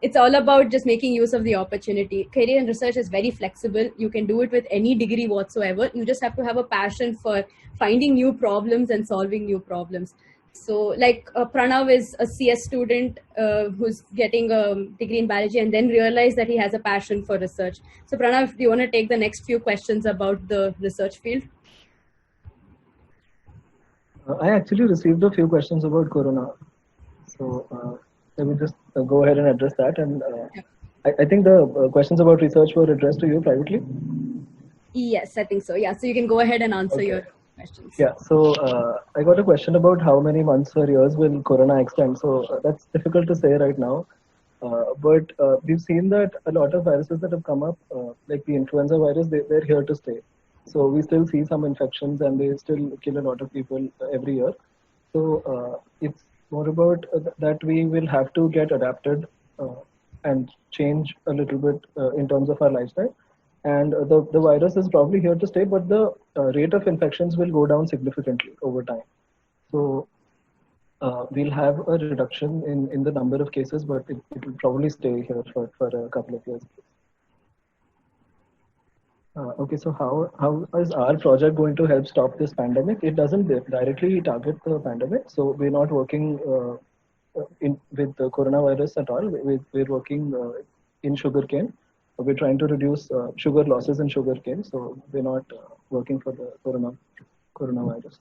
It's all about just making use of the opportunity. Career in research is very flexible. You can do it with any degree whatsoever. You just have to have a passion for finding new problems and solving new problems. So like Pranav is a CS student who's getting a degree in biology and then realized that he has a passion for research. So Pranav, do you want to take the next few questions about the research field? I actually received a few questions about corona. So let me just go ahead and address that. And I think the questions about research were addressed to you privately. Yes, I think so. Yeah, so you can go ahead and answer your questions. Yeah, so I got a question about how many months or years will corona extend. So that's difficult to say right now. But we've seen that a lot of viruses that have come up, like the influenza virus, they're here to stay. So we still see some infections and they still kill a lot of people every year. So it's more about that we will have to get adapted and change a little bit in terms of our lifestyle. And the virus is probably here to stay, but the rate of infections will go down significantly over time. So we'll have a reduction in the number of cases, but it will probably stay here for a couple of years. Okay, so how is our project going to help stop this pandemic? It doesn't directly target the pandemic, so we're not working with the coronavirus at all. We're working in sugarcane. We're trying to reduce sugar losses in sugarcane, so we're not working for the coronavirus.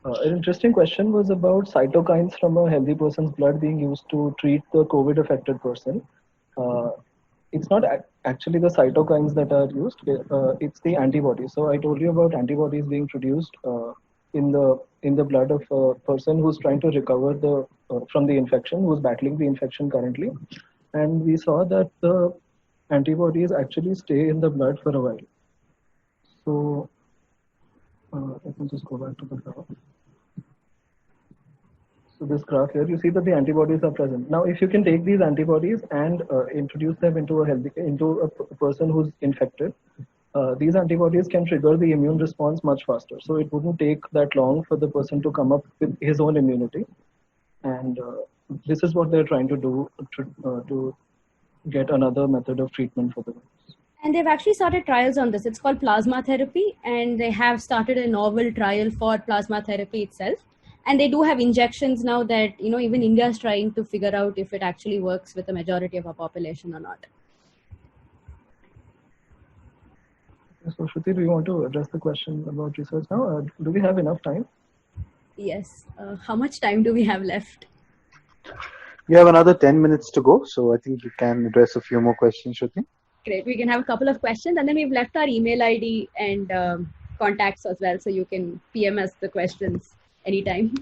An interesting question was about cytokines from a healthy person's blood being used to treat the COVID-affected person. It's not actually the cytokines that are used, it's the antibodies. So I told you about antibodies being produced in the blood of a person who's trying to recover from the infection, who's battling the infection currently. And we saw that the antibodies actually stay in the blood for a while. So let me just go back to the graph. So this graph here, you see that the antibodies are present. Now, if you can take these antibodies and introduce them into a person who's infected, these antibodies can trigger the immune response much faster. So it wouldn't take that long for the person to come up with his own immunity. And this is what they're trying to do to get another method of treatment for the virus. And they've actually started trials on this. It's called plasma therapy, and they have started a novel trial for plasma therapy itself. And they do have injections now that, even India is trying to figure out if it actually works with the majority of our population or not. So Shruti, do you want to address the question about research now? Do we have enough time? Yes. How much time do we have left? You have another 10 minutes to go, so I think you can address a few more questions, Shruti. Great. We can have a couple of questions, and then we've left our email ID and contacts as well, so you can PM us the questions anytime.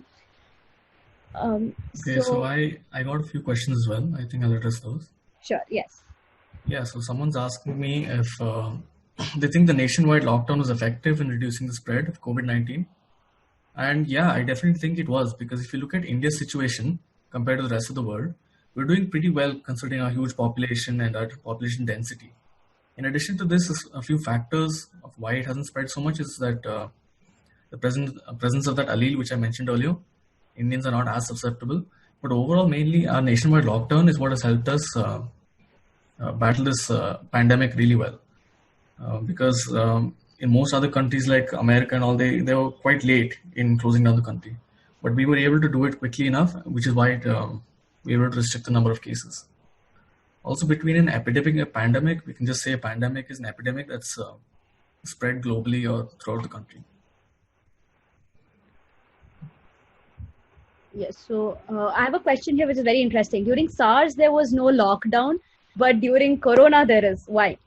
Okay, so I got a few questions as well. I think I'll address those. Sure, yes. Yeah, so someone's asking me if they think the nationwide lockdown was effective in reducing the spread of COVID-19. And yeah, I definitely think it was, because if you look at India's situation compared to the rest of the world, we're doing pretty well considering our huge population and our population density. In addition to this, a few factors of why it hasn't spread so much is that the presence of that allele, which I mentioned earlier. Indians are not as susceptible, but overall, mainly our nationwide lockdown is what has helped us battle this pandemic really well. Because in most other countries like America and all, they were quite late in closing down the country. But we were able to do it quickly enough, which is why we were able to restrict the number of cases. Also, between an epidemic and a pandemic, we can just say a pandemic is an epidemic that's spread globally or throughout the country. Yes, so I have a question here which is very interesting. During SARS, there was no lockdown, but during Corona, there is. Why?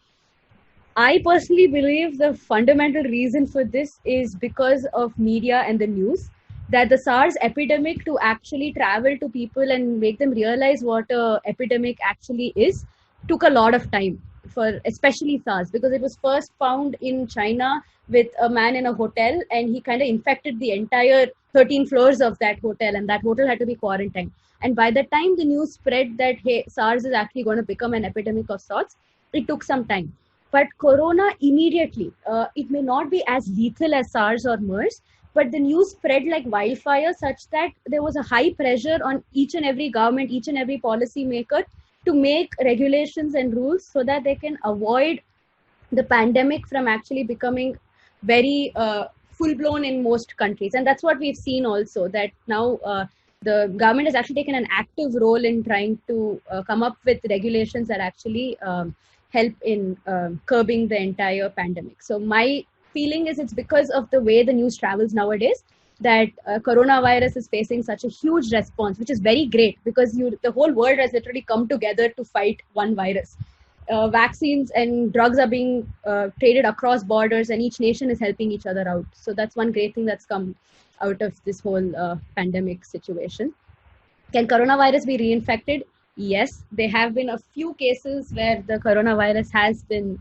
I personally believe the fundamental reason for this is because of media and the news, that the SARS epidemic, to actually travel to people and make them realize what an epidemic actually is, took a lot of time, for especially SARS, because it was first found in China with a man in a hotel, and he kind of infected the entire 13 floors of that hotel, and that hotel had to be quarantined. And by the time the news spread that, hey, SARS is actually going to become an epidemic of sorts, it took some time. But Corona immediately, it may not be as lethal as SARS or MERS, but the news spread like wildfire, such that there was a high pressure on each and every government, each and every policy maker to make regulations and rules so that they can avoid the pandemic from actually becoming very full-blown in most countries. And that's what we've seen also, that now the government has actually taken an active role in trying to come up with regulations that actually help in curbing the entire pandemic. So my feeling is it's because of the way the news travels nowadays that coronavirus is facing such a huge response, which is very great, because the whole world has literally come together to fight one virus. Vaccines and drugs are being traded across borders, and each nation is helping each other out. So that's one great thing that's come out of this whole pandemic situation. Can coronavirus be reinfected? Yes, there have been a few cases where the coronavirus has been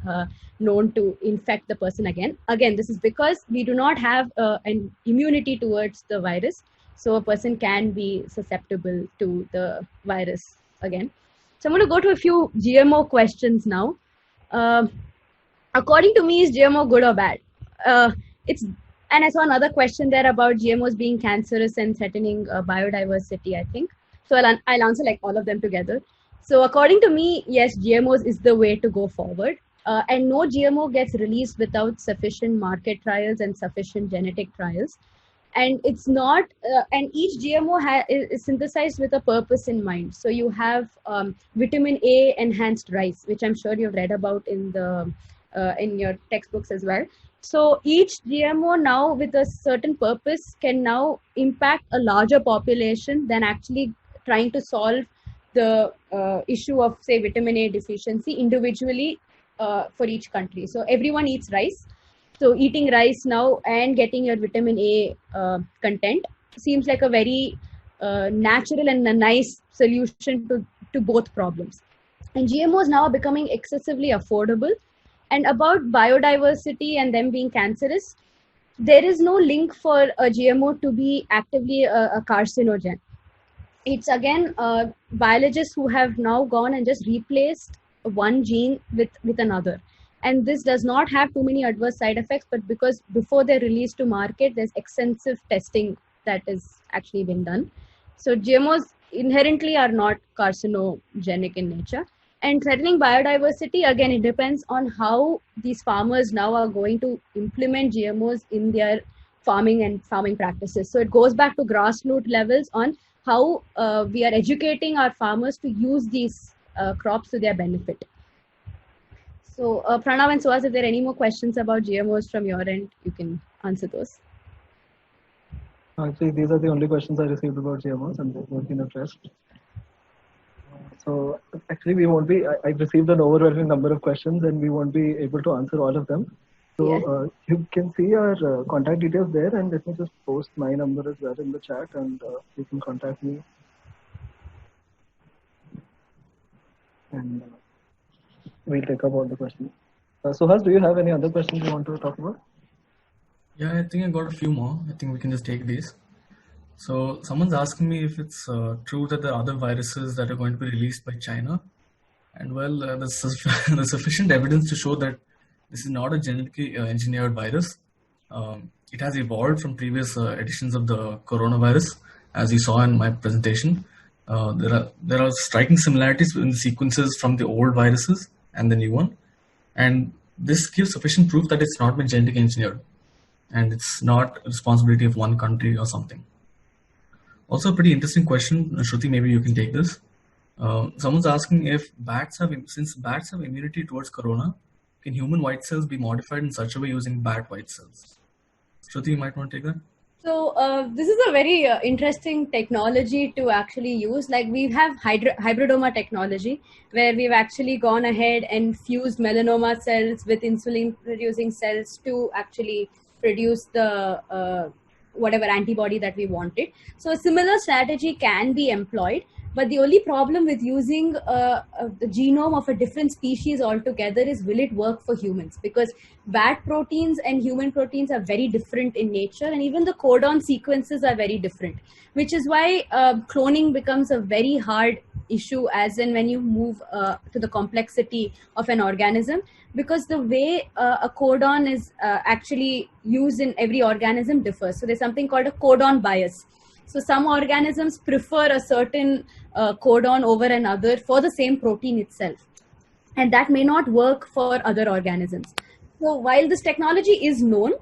known to infect the person again. Again, this is because we do not have an immunity towards the virus. So a person can be susceptible to the virus again. So I'm going to go to a few GMO questions now. According to me, is GMO good or bad? It's And I saw another question there about GMOs being cancerous and threatening biodiversity, I think. So I'll answer like all of them together. So according to me, yes, GMOs is the way to go forward. And no GMO gets released without sufficient market trials and sufficient genetic trials. And it's not, and each GMO is synthesized with a purpose in mind. So you have vitamin A enhanced rice, which I'm sure you've read about in your textbooks as well. So each GMO now with a certain purpose can now impact a larger population than actually trying to solve the issue of, say, vitamin A deficiency individually for each country. So everyone eats rice. So eating rice now and getting your vitamin A content seems like a very natural and a nice solution to both problems. And GMOs now are becoming excessively affordable. And about biodiversity and them being cancerous, there is no link for a GMO to be actively a carcinogen. It's again biologists who have now gone and just replaced one gene with another. And this does not have too many adverse side effects, but because before they're released to market, there's extensive testing that is actually been done. So GMOs inherently are not carcinogenic in nature. And threatening biodiversity, again, it depends on how these farmers now are going to implement GMOs in their farming practices. So it goes back to grassroots levels on how we are educating our farmers to use these crops to their benefit. So Pranav and Suhas, if there are any more questions about GMOs from your end, you can answer those. Actually, these are the only questions I received about GMOs, and they've been addressed. So actually, we won't be. I received an overwhelming number of questions, and we won't be able to answer all of them. So you can see our contact details there, and let me just post my number as well in the chat, and you can contact me. And we'll take up all the questions. Suhas, do you have any other questions you want to talk about? Yeah, I think I got a few more. I think we can just take these. So someone's asking me if it's true that there are other viruses that are going to be released by China. And well, there's sufficient evidence to show that this is not a genetically engineered virus. It has evolved from previous editions of the coronavirus, as you saw in my presentation. There are striking similarities in the sequences from the old viruses and the new one. And this gives sufficient proof that it's not been genetically engineered. And it's not a responsibility of one country or something. Also, a pretty interesting question, Shruti, maybe you can take this. Someone's asking if since bats have immunity towards corona, can human white cells be modified in such a way using bat white cells? Shruti, you might want to take that. So this is a very interesting technology to actually use. Like we have hybridoma technology, where we've actually gone ahead and fused melanoma cells with insulin-producing cells to actually produce the whatever antibody that we wanted. So a similar strategy can be employed, but the only problem with using the genome of a different species altogether is, will it work for humans? Because bat proteins and human proteins are very different in nature, and even the codon sequences are very different, which is why cloning becomes a very hard issue as in when you move to the complexity of an organism, because the way a codon is actually used in every organism differs. So there's something called a codon bias. So some organisms prefer a certain codon over another for the same protein itself, and that may not work for other organisms. So while this technology is known,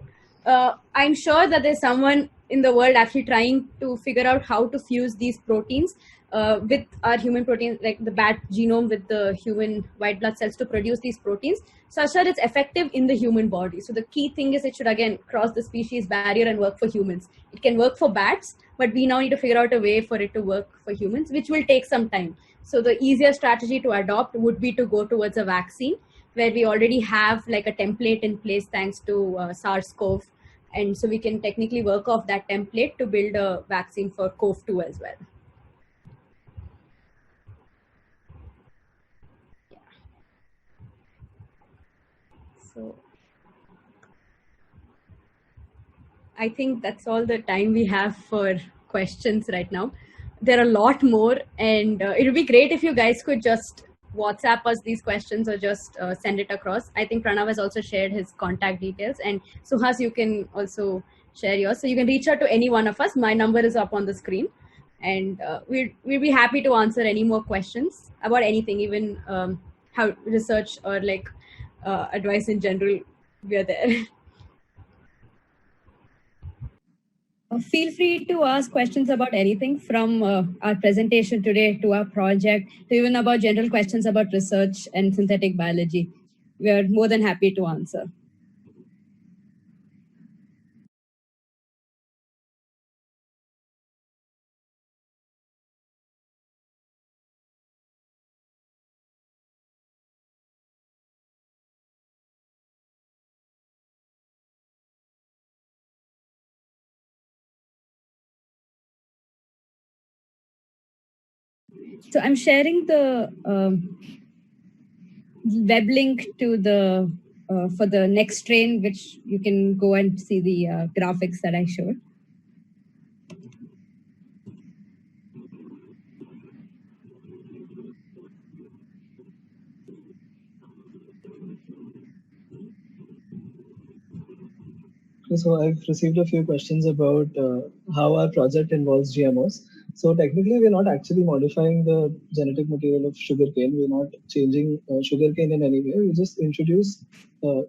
I'm sure that there's someone in the world actually trying to figure out how to fuse these proteins with our human proteins, like the bat genome with the human white blood cells, to produce these proteins such that it's effective in the human body. So the key thing is it should again cross the species barrier and work for humans. It can work for bats, but we now need to figure out a way for it to work for humans, which will take some time. So the easier strategy to adopt would be to go towards a vaccine, where we already have like a template in place thanks to SARS-CoV. And so we can technically work off that template to build a vaccine for CoV-2 as well. Yeah. So I think that's all the time we have for questions right now. There are a lot more, and it would be great if you guys could just WhatsApp us these questions or just send it across. I think Pranav has also shared his contact details, and Suhas, you can also share yours. So you can reach out to any one of us. My number is up on the screen. And we'd be happy to answer any more questions about anything, even how research or like advice in general. We are there. Feel free to ask questions about anything from our presentation today to our project, to even about general questions about research and synthetic biology. We are more than happy to answer. So I'm sharing the web link to the for the next train, which you can go and see the graphics that I showed. So I've received a few questions about how our project involves GMOs. So technically, we're not actually modifying the genetic material of sugarcane. We're not changing sugarcane in any way. We just introduce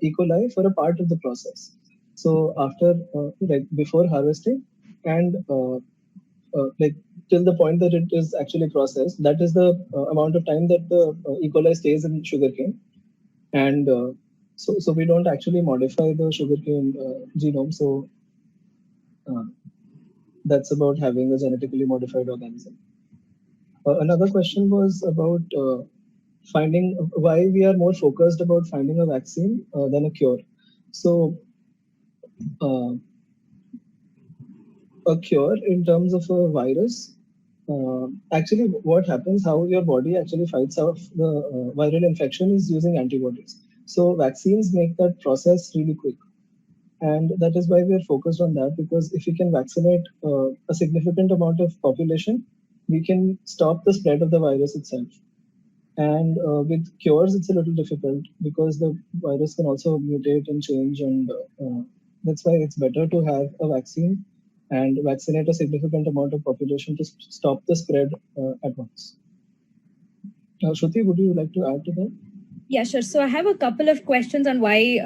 E. coli for a part of the process. So after, like before harvesting, and like till the point that it is actually processed, that is the amount of time that the E. coli stays in sugarcane. And so we don't actually modify the sugarcane genome. So that's about having a genetically modified organism. Another question was about finding why we are more focused about finding a vaccine than a cure. So a cure in terms of a virus, actually what happens, how your body actually fights off the viral infection is using antibodies. So vaccines make that process really quick. And that is why we are focused on that, because if we can vaccinate a significant amount of population, we can stop the spread of the virus itself. And with cures, it's a little difficult because the virus can also mutate and change. And that's why it's better to have a vaccine and vaccinate a significant amount of population to stop the spread at once. Shruti, would you like to add to that? Yeah, sure. So I have a couple of questions on why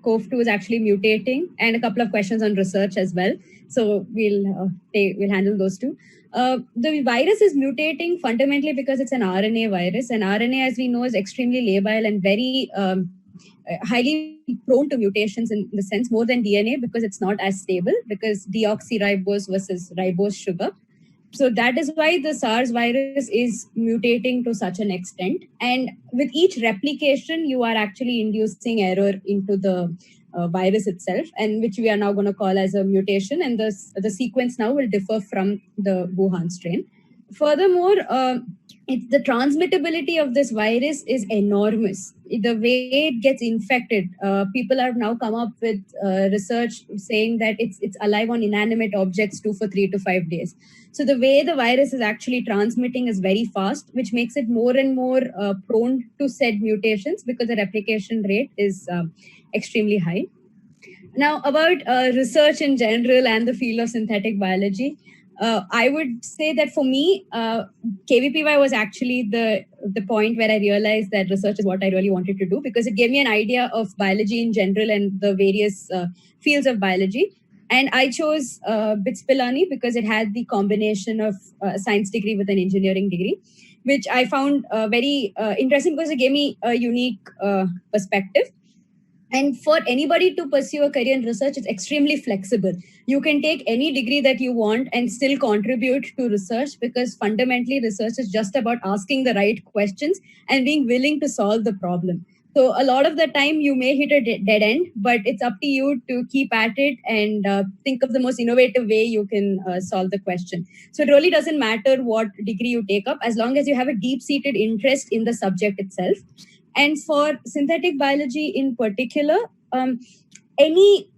COV2 is actually mutating, and a couple of questions on research as well. So we'll handle those two. The virus is mutating fundamentally because it's an RNA virus, and RNA, as we know, is extremely labile and very highly prone to mutations in the sense more than DNA, because it's not as stable, because deoxyribose versus ribose sugar. So that is why the SARS virus is mutating to such an extent. And with each replication, you are actually inducing error into the virus itself, and which we are now going to call as a mutation. And the sequence now will differ from the Wuhan strain. Furthermore, the transmittability of this virus is enormous. The way it gets infected, people have now come up with research saying that it's alive on inanimate objects too for 3 to 5 days. So the way the virus is actually transmitting is very fast, which makes it more and more prone to said mutations because the replication rate is extremely high. Now, about research in general and the field of synthetic biology, I would say that for me, KVPY was actually the point where I realized that research is what I really wanted to do, because it gave me an idea of biology in general and the various fields of biology. And I chose BITS Pilani because it had the combination of a science degree with an engineering degree, which I found very interesting because it gave me a unique perspective. And for anybody to pursue a career in research, it's extremely flexible. You can take any degree that you want and still contribute to research, because fundamentally research is just about asking the right questions and being willing to solve the problem. So a lot of the time you may hit a dead end, but it's up to you to keep at it and think of the most innovative way you can solve the question. So it really doesn't matter what degree you take up, as long as you have a deep-seated interest in the subject itself. And for synthetic biology in particular, any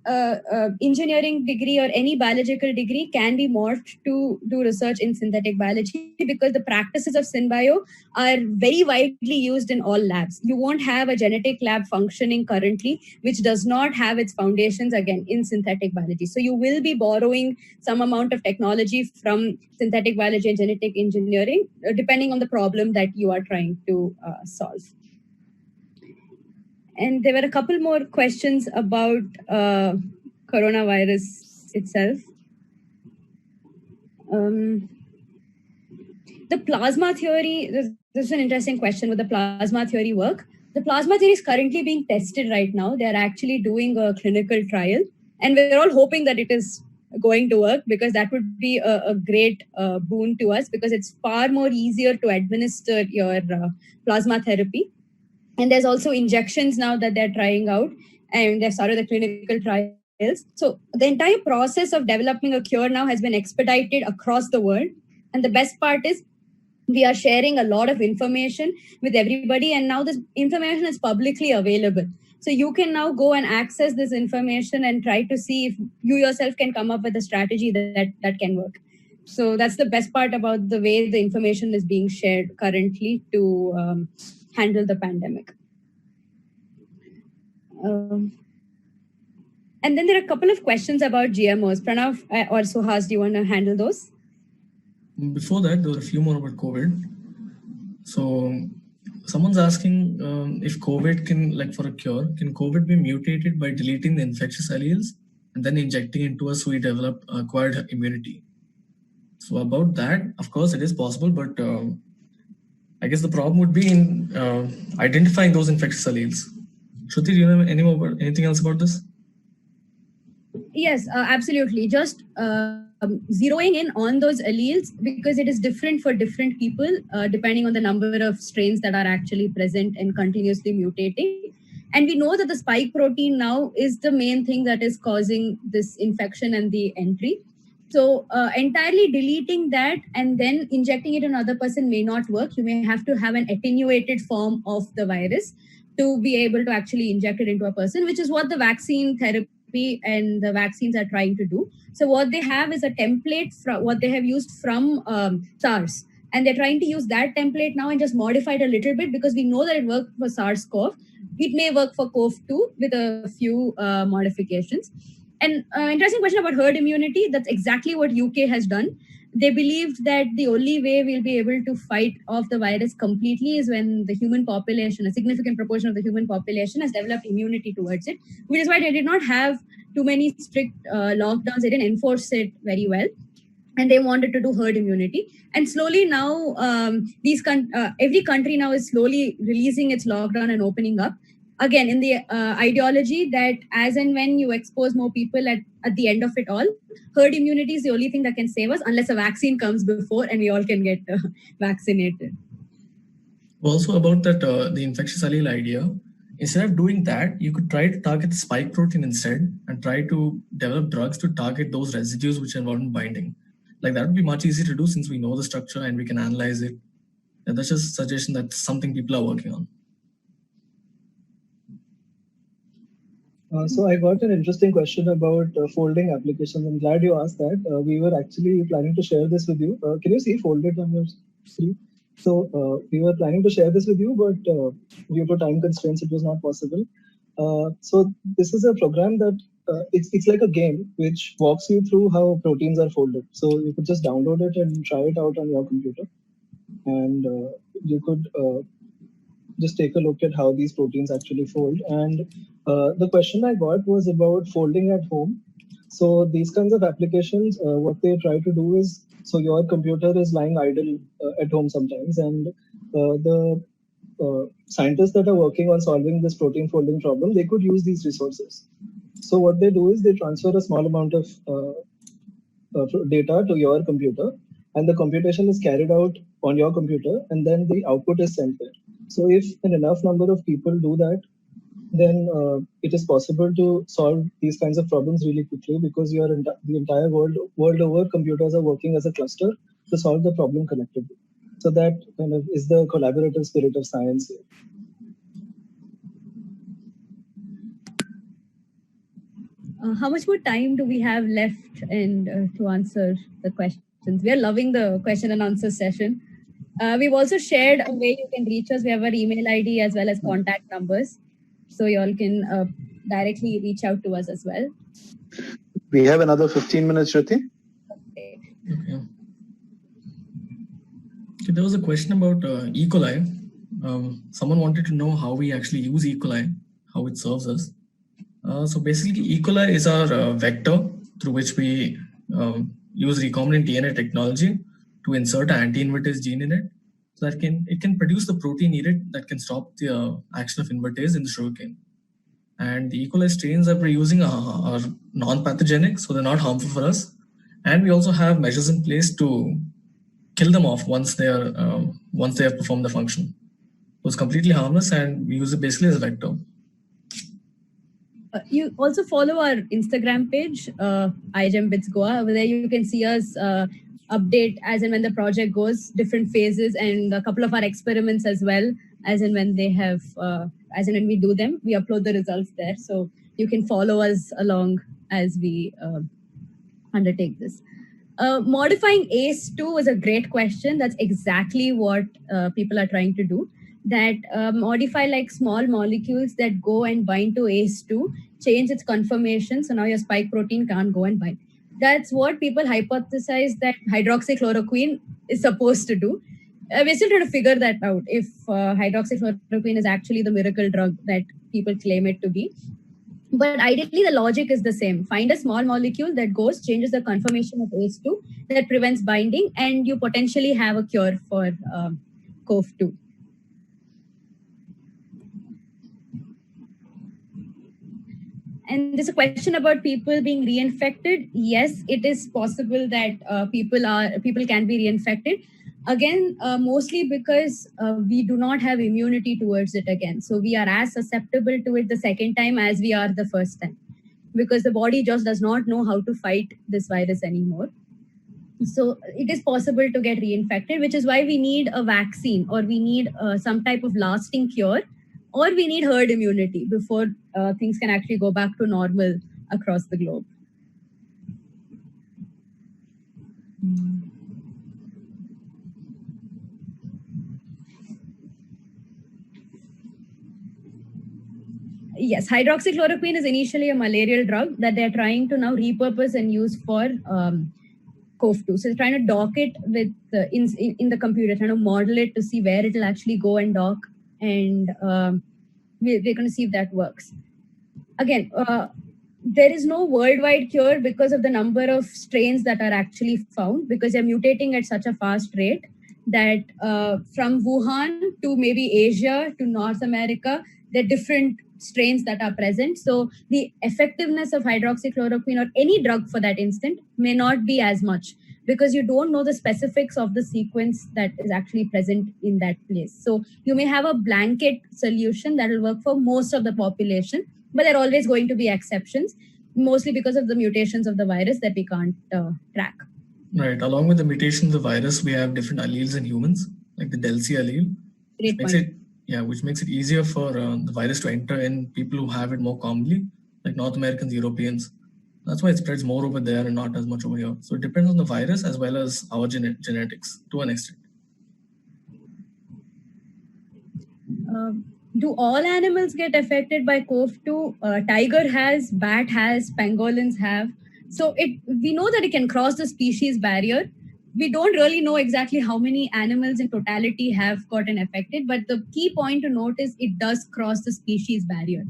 engineering degree or any biological degree can be morphed to do research in synthetic biology, because the practices of SynBio are very widely used in all labs. You won't have a genetic lab functioning currently which does not have its foundations again in synthetic biology. So you will be borrowing some amount of technology from synthetic biology and genetic engineering, depending on the problem that you are trying to solve. And there were a couple more questions about coronavirus itself. The plasma theory, this is an interesting question with the plasma theory work. The plasma theory is currently being tested right now. They are actually doing a clinical trial, and we're all hoping that it is going to work, because that would be a great boon to us, because it's far more easier to administer your plasma therapy. And there's also injections now that they're trying out, and they've started the clinical trials. So the entire process of developing a cure now has been expedited across the world. And the best part is we are sharing a lot of information with everybody, and now this information is publicly available. So you can now go and access this information and try to see if you yourself can come up with a strategy that can work. So that's the best part about the way the information is being shared currently to handle the pandemic. And then there are a couple of questions about GMOs. Pranav or Suhas, do you want to handle those? Before that, there were a few more about COVID. So someone's asking if COVID can, like for a cure, can COVID be mutated by deleting the infectious alleles and then injecting into us so we develop acquired immunity? So about that, of course, it is possible, but I guess the problem would be in identifying those infectious alleles. Shruti, do you know anything else about this? Yes, absolutely. Just zeroing in on those alleles, because it is different for different people, depending on the number of strains that are actually present and continuously mutating. And we know that the spike protein now is the main thing that is causing this infection and the entry. So entirely deleting that and then injecting it in another person may not work. You may have to have an attenuated form of the virus to be able to actually inject it into a person, which is what the vaccine therapy and the vaccines are trying to do. So what they have is a template from what they have used from SARS. And they're trying to use that template now and just modify it a little bit, because we know that it worked for SARS-CoV. It may work for CoV-2 with a few modifications. And interesting question about herd immunity. That's exactly what UK has done. They believed that the only way we'll be able to fight off the virus completely is when the human population, a significant proportion of the human population, has developed immunity towards it, which is why they did not have too many strict lockdowns. They didn't enforce it very well. And they wanted to do herd immunity. And slowly now, every country now is slowly releasing its lockdown and opening up. Again, in the ideology that as and when you expose more people at the end of it all, herd immunity is the only thing that can save us, unless a vaccine comes before and we all can get vaccinated. Also about that, the infectious allele idea, instead of doing that, you could try to target the spike protein instead and try to develop drugs to target those residues which are involved in binding. Like that would be much easier to do since we know the structure and we can analyze it. And that's just a suggestion. That's something people are working on. So I got an interesting question about folding applications. I'm glad you asked that. We were actually planning to share this with you. Can you see folded on your screen? So we were planning to share this with you, but due to time constraints, it was not possible. So this is a program that it's like a game which walks you through how proteins are folded. So you could just download it and try it out on your computer, and you could just take a look at how these proteins actually fold. And the question I got was about folding at home. So these kinds of applications, what they try to do is, so your computer is lying idle at home sometimes, and the scientists that are working on solving this protein folding problem, they could use these resources. So what they do is they transfer a small amount of data to your computer, and the computation is carried out on your computer, and then the output is sent there. So if an enough number of people do that, then it is possible to solve these kinds of problems really quickly, because the entire world over, computers are working as a cluster to solve the problem collectively. So that kind of is the collaborative spirit of science here. How much more time do we have left and to answer the questions? We are loving the question and answer session. We've also shared a way you can reach us. We have our email ID as well as contact numbers. So you all can directly reach out to us as well. We have another 15 minutes, Shruti. Okay. Okay. So there was a question about E. coli. Someone wanted to know how we actually use E. coli, how it serves us. So basically, E. coli is our vector through which we use recombinant DNA technology to insert an anti-invertase gene in it, so that it can produce the protein needed that can stop the action of invertase in the sugarcane. And the E. coli strains that we're using are non-pathogenic, so they're not harmful for us. And we also have measures in place to kill them off once they have performed the function. So it's completely harmless, and we use it basically as a vector. You also follow our Instagram page, iGEM-Bits Goa. Over there you can see us update as and when the project goes, different phases, and a couple of our experiments as well, as and when they have, as and when we do them, we upload the results there. So you can follow us along as we undertake this. Modifying ACE2 was a great question. That's exactly what people are trying to do. That modify like small molecules that go and bind to ACE2, change its conformation. So now your spike protein can't go and bind. That's what people hypothesize that hydroxychloroquine is supposed to do. We're still trying to figure that out, if hydroxychloroquine is actually the miracle drug that people claim it to be. But ideally, the logic is the same. Find a small molecule that goes, changes the conformation of ACE2, that prevents binding, and you potentially have a cure for COV2. And there's a question about people being reinfected. Yes, it is possible that people can be reinfected. Again, mostly because we do not have immunity towards it again. So we are as susceptible to it the second time as we are the first time, because the body just does not know how to fight this virus anymore. So it is possible to get reinfected, which is why we need a vaccine, or we need some type of lasting cure, or we need herd immunity before things can actually go back to normal across the globe. Yes, hydroxychloroquine is initially a malarial drug that they're trying to now repurpose and use for COV2. So they're trying to dock it with in the computer, trying to model it to see where it'll actually go and dock, and we're going to see if that works. Again, there is no worldwide cure because of the number of strains that are actually found, because they're mutating at such a fast rate that from Wuhan to maybe Asia to North America, there are different strains that are present. So the effectiveness of hydroxychloroquine, or any drug for that instant, may not be as much, because you don't know the specifics of the sequence that is actually present in that place. So you may have a blanket solution that will work for most of the population, but there are always going to be exceptions, mostly because of the mutations of the virus that we can't track. Right. Along with the mutations of the virus, we have different alleles in humans, like the Del C allele, which makes it easier for the virus to enter in people who have it more commonly, like North Americans, Europeans. That's why it spreads more over there and not as much over here. So it depends on the virus as well as our genetics to an extent. Do all animals get affected by COV2? Tiger has, bat has, pangolins have. So we know that it can cross the species barrier. We don't really know exactly how many animals in totality have gotten affected, but the key point to note is it does cross the species barrier.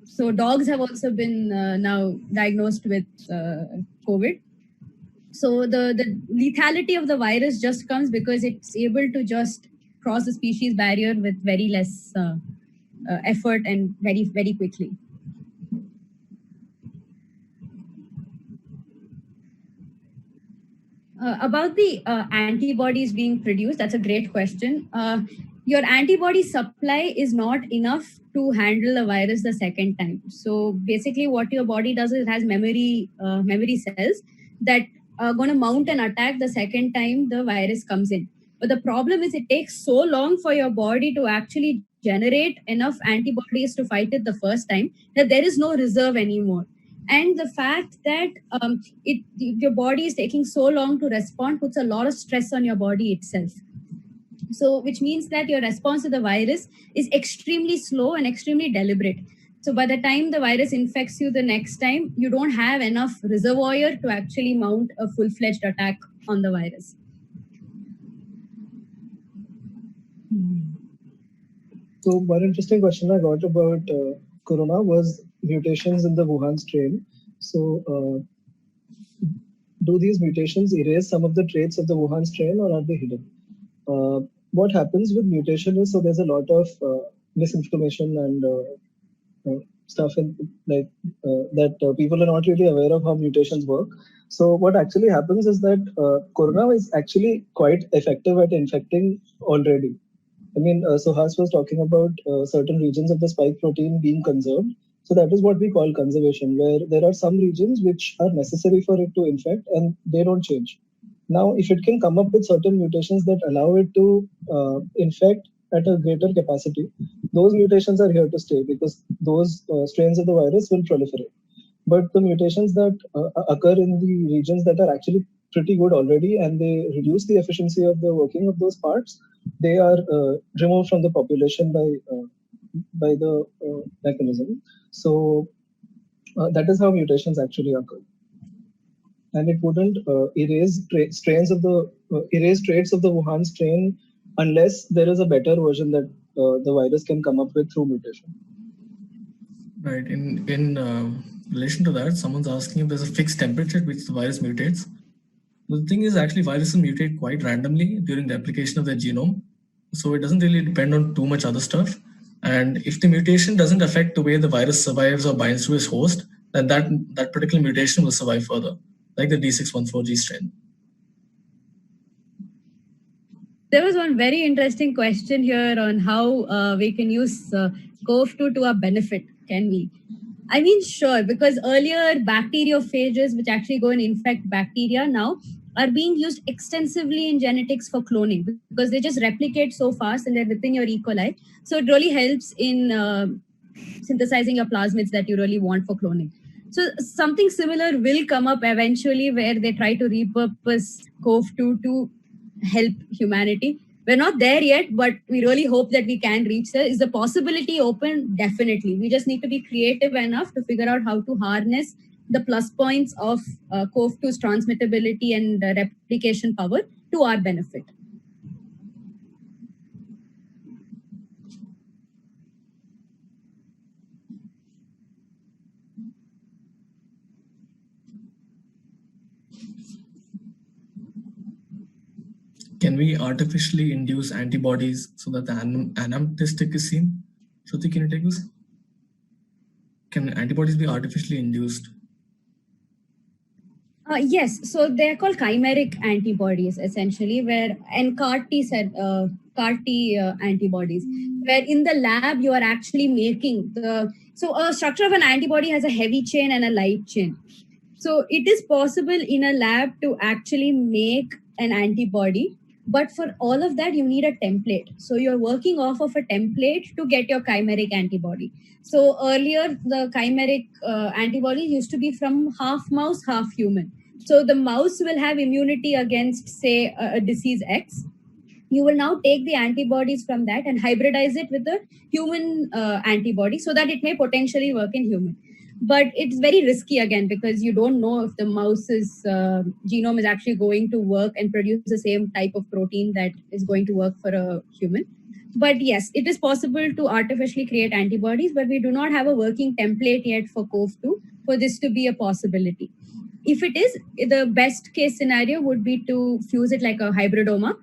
So dogs have also been now diagnosed with COVID. So the lethality of the virus just comes because it's able to just cross the species barrier with very less effort and very, very quickly. About the antibodies being produced, that's a great question. Your antibody supply is not enough to handle the virus the second time. So basically what your body does is it has memory cells that are going to mount an attack the second time the virus comes in. But the problem is it takes so long for your body to actually generate enough antibodies to fight it the first time that there is no reserve anymore. And the fact that your body is taking so long to respond puts a lot of stress on your body itself. So, which means that your response to the virus is extremely slow and extremely deliberate. So, by the time the virus infects you the next time, you don't have enough reservoir to actually mount a full-fledged attack on the virus. So one interesting question I got about corona was mutations in the Wuhan strain. So do these mutations erase some of the traits of the Wuhan strain, or are they hidden? What happens with mutation is, so there's a lot of misinformation and stuff in, like that people are not really aware of how mutations work. So what actually happens is that corona is actually quite effective at infecting already. I mean, Suhas was talking about certain regions of the spike protein being conserved. So that is what we call conservation, where there are some regions which are necessary for it to infect and they don't change. Now, if it can come up with certain mutations that allow it to infect at a greater capacity, those mutations are here to stay because those strains of the virus will proliferate. But the mutations that occur in the regions that are actually pretty good already and they reduce the efficiency of the working of those parts, they are removed from the population by the mechanism. So that is how mutations actually occur. And it wouldn't erase traits of the Wuhan strain unless there is a better version that the virus can come up with through mutation. Right. In relation to that, someone's asking if there's a fixed temperature at which the virus mutates. The thing is, actually, viruses mutate quite randomly during the application of their genome. So it doesn't really depend on too much other stuff. And if the mutation doesn't affect the way the virus survives or binds to its host, then that particular mutation will survive further, like the D614G strain. There was one very interesting question here on how we can use CoV2 to our benefit. Can we? I mean, sure, because earlier bacteriophages, which actually go and infect bacteria, now are being used extensively in genetics for cloning because they just replicate so fast and they're within your E. coli. So it really helps in synthesizing your plasmids that you really want for cloning. So something similar will come up eventually where they try to repurpose CoV2 to help humanity. We're not there yet, but we really hope that we can reach there. Is the possibility open? Definitely. We just need to be creative enough to figure out how to harness the plus points of CoV2's transmittability and replication power to our benefit. Can we artificially induce antibodies so that the anamnestic is seen? Shruti, can you take this? Can antibodies be artificially induced? Yes, so they're called chimeric antibodies essentially, and CAR T antibodies, where in the lab you are actually making so a structure of an antibody has a heavy chain and a light chain. So it is possible in a lab to actually make an antibody, but for all of that you need a template. So you're working off of a template to get your chimeric antibody. So earlier the chimeric antibodies used to be from half mouse, half human. So the mouse will have immunity against, say, a disease X. You will now take the antibodies from that and hybridize it with the human antibody so that it may potentially work in human. But it's very risky again because you don't know if the mouse's genome is actually going to work and produce the same type of protein that is going to work for a human. But yes, it is possible to artificially create antibodies, but we do not have a working template yet for CoV2 for this to be a possibility. If it is, the best case scenario would be to fuse it like a hybridoma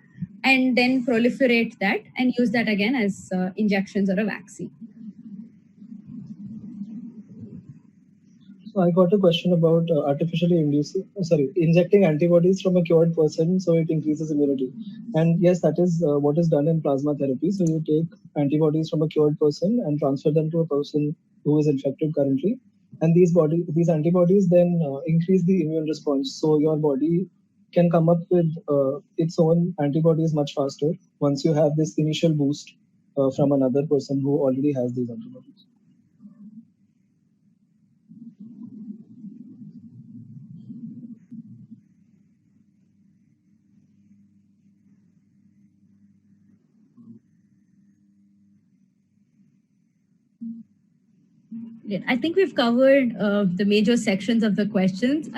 and then proliferate that and use that again as injections or a vaccine. So I got a question about injecting antibodies from a cured person so it increases immunity. And yes, that is what is done in plasma therapy. So you take antibodies from a cured person and transfer them to a person who is infected currently. And these antibodies then increase the immune response. So your body can come up with its own antibodies much faster once you have this initial boost from another person who already has these antibodies. Great. I think we've covered the major sections of the questions.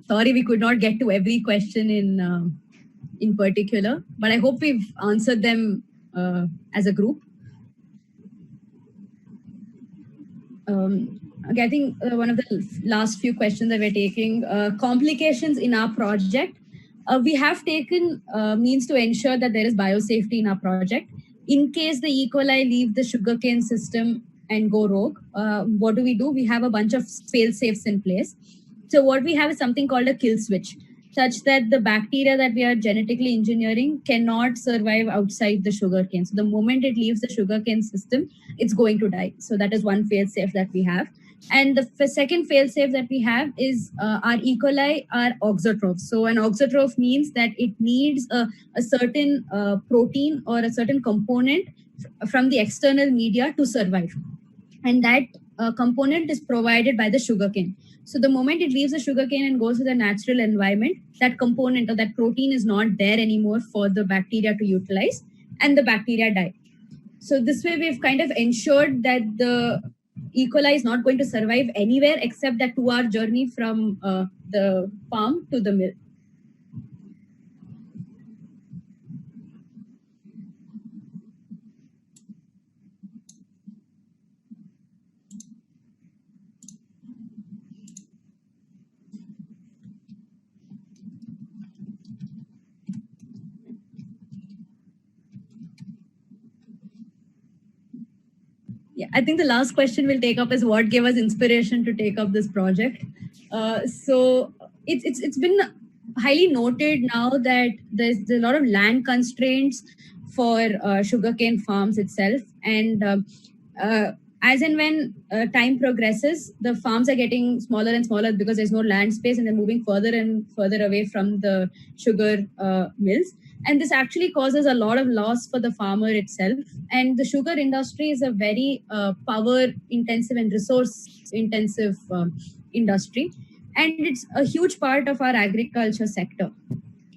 Sorry we could not get to every question in particular, but I hope we've answered them as a group. Okay, I think one of the last few questions that we're taking, complications in our project. We have taken means to ensure that there is biosafety in our project. In case the E. coli leave the sugarcane system and go rogue, what do? We have a bunch of fail-safes in place. So what we have is something called a kill switch, such that the bacteria that we are genetically engineering cannot survive outside the sugarcane. So the moment it leaves the sugarcane system, it's going to die. So that is one fail-safe that we have. And the second fail-safe that we have is our E. coli are auxotrophs. So an auxotroph means that it needs a certain protein or a certain component from the external media to survive. And that component is provided by the sugarcane. So the moment it leaves the sugarcane and goes to the natural environment, that component or that protein is not there anymore for the bacteria to utilize, and the bacteria die. So this way we've kind of ensured that the E. coli is not going to survive anywhere except that 2-hour journey from the farm to the mill. Yeah, I think the last question we'll take up is what gave us inspiration to take up this project. So it's been highly noted now that there's a lot of land constraints for sugarcane farms itself, and as and when time progresses, the farms are getting smaller and smaller because there's no land space, and they're moving further and further away from the sugar mills. And this actually causes a lot of loss for the farmer itself. And the sugar industry is a very power intensive and resource intensive industry, and it's a huge part of our agriculture sector.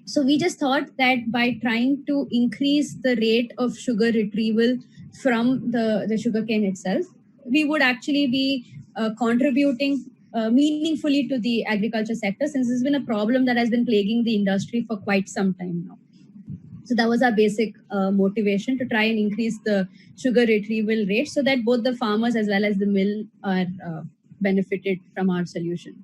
So we just thought that by trying to increase the rate of sugar retrieval from the sugarcane itself, we would actually be contributing meaningfully to the agriculture sector, since this has been a problem that has been plaguing the industry for quite some time now. So that was our basic motivation, to try and increase the sugar retrieval rate so that both the farmers as well as the mill are benefited from our solution.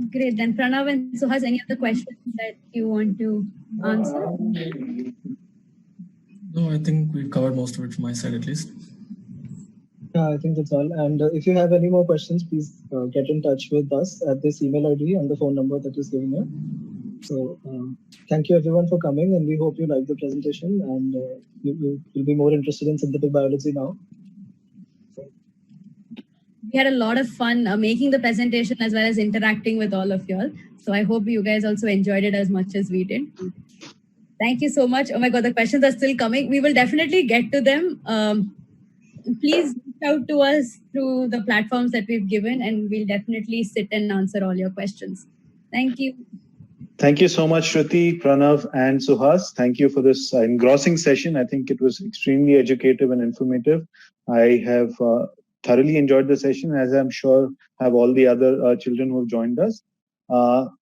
Great. Then Pranav and Suhas, any other questions that you want to answer? No, I think we've covered most of it from my side at least. Yeah, I think that's all. And if you have any more questions, please get in touch with us at this email ID and the phone number that is given here. So thank you everyone for coming, and we hope you like the presentation, and you'll be more interested in synthetic biology now. We had a lot of fun making the presentation as well as interacting with all of you all. So I hope you guys also enjoyed it as much as we did. Thank you so much. Oh my God, the questions are still coming. We will definitely get to them. Please reach out to us through the platforms that we've given, and we'll definitely sit and answer all your questions. Thank you. Thank you so much, Shruti, Pranav, and Suhas. Thank you for this engrossing session. I think it was extremely educative and informative. I have thoroughly enjoyed the session, as I'm sure have all the other children who have joined us.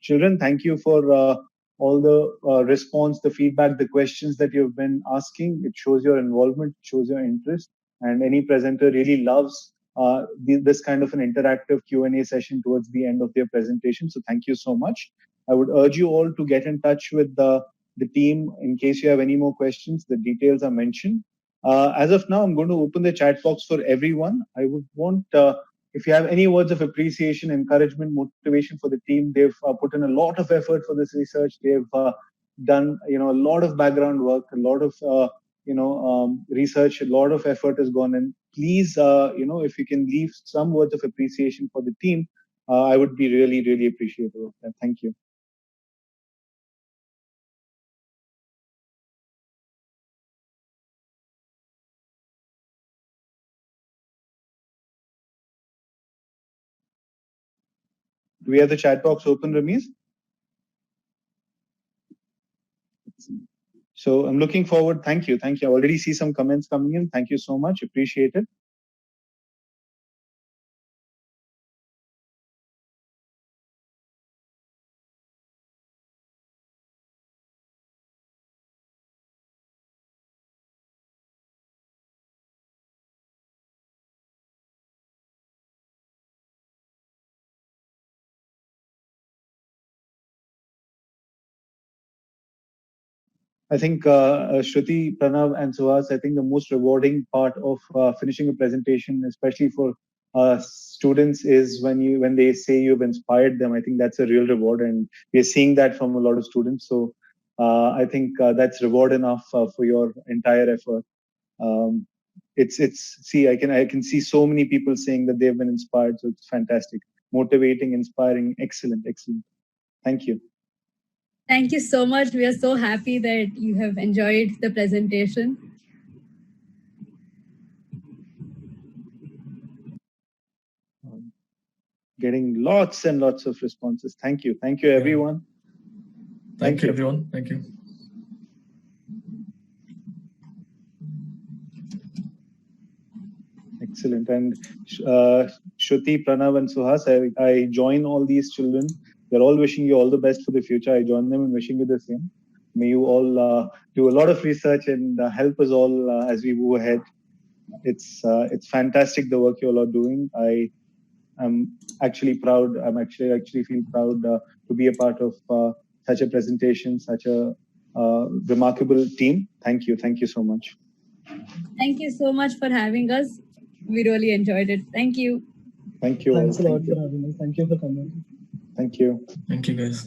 Children, thank you for all the response, the feedback, the questions that you've been asking. It shows your involvement, shows your interest, and any presenter really loves this kind of an interactive Q&A session towards the end of their presentation. So thank you so much. I would urge you all to get in touch with the team in case you have any more questions. The details are mentioned. As of now, I'm going to open the chat box for everyone. I would want, if you have any words of appreciation, encouragement, motivation for the team, they've put in a lot of effort for this research. They've done, a lot of background work, a lot of, research, a lot of effort has gone in. Please, if you can leave some words of appreciation for the team, I would be really, really appreciative of that. Thank you. Do we have the chat box open, Ramesh? So I'm looking forward. Thank you. I already see some comments coming in. Thank you so much. Appreciate it. I think Shruti, Pranav, and Suhas, I think the most rewarding part of finishing a presentation, especially for students, is when they say you've inspired them. I think that's a real reward, and we're seeing that from a lot of students. So I think that's reward enough for your entire effort. I can see so many people saying that they've been inspired. So it's fantastic, motivating, inspiring, excellent. Thank you. Thank you so much. We are so happy that you have enjoyed the presentation. Getting lots and lots of responses. Thank you, everyone. Thank you, everyone. Thank you. Excellent. And Shruti, Pranav, and Suhas, I join all these children. They're all wishing you all the best for the future. I join them in wishing you the same. May you all do a lot of research and help us all as we move ahead. It's fantastic the work you all are doing. I am actually proud. I'm actually feel proud to be a part of such a presentation, such a remarkable team. Thank you so much. Thank you so much for having us. We really enjoyed it. Thank you. Thank you. Thanks a lot for having us. Thank you for coming. Thank you. Thank you, guys.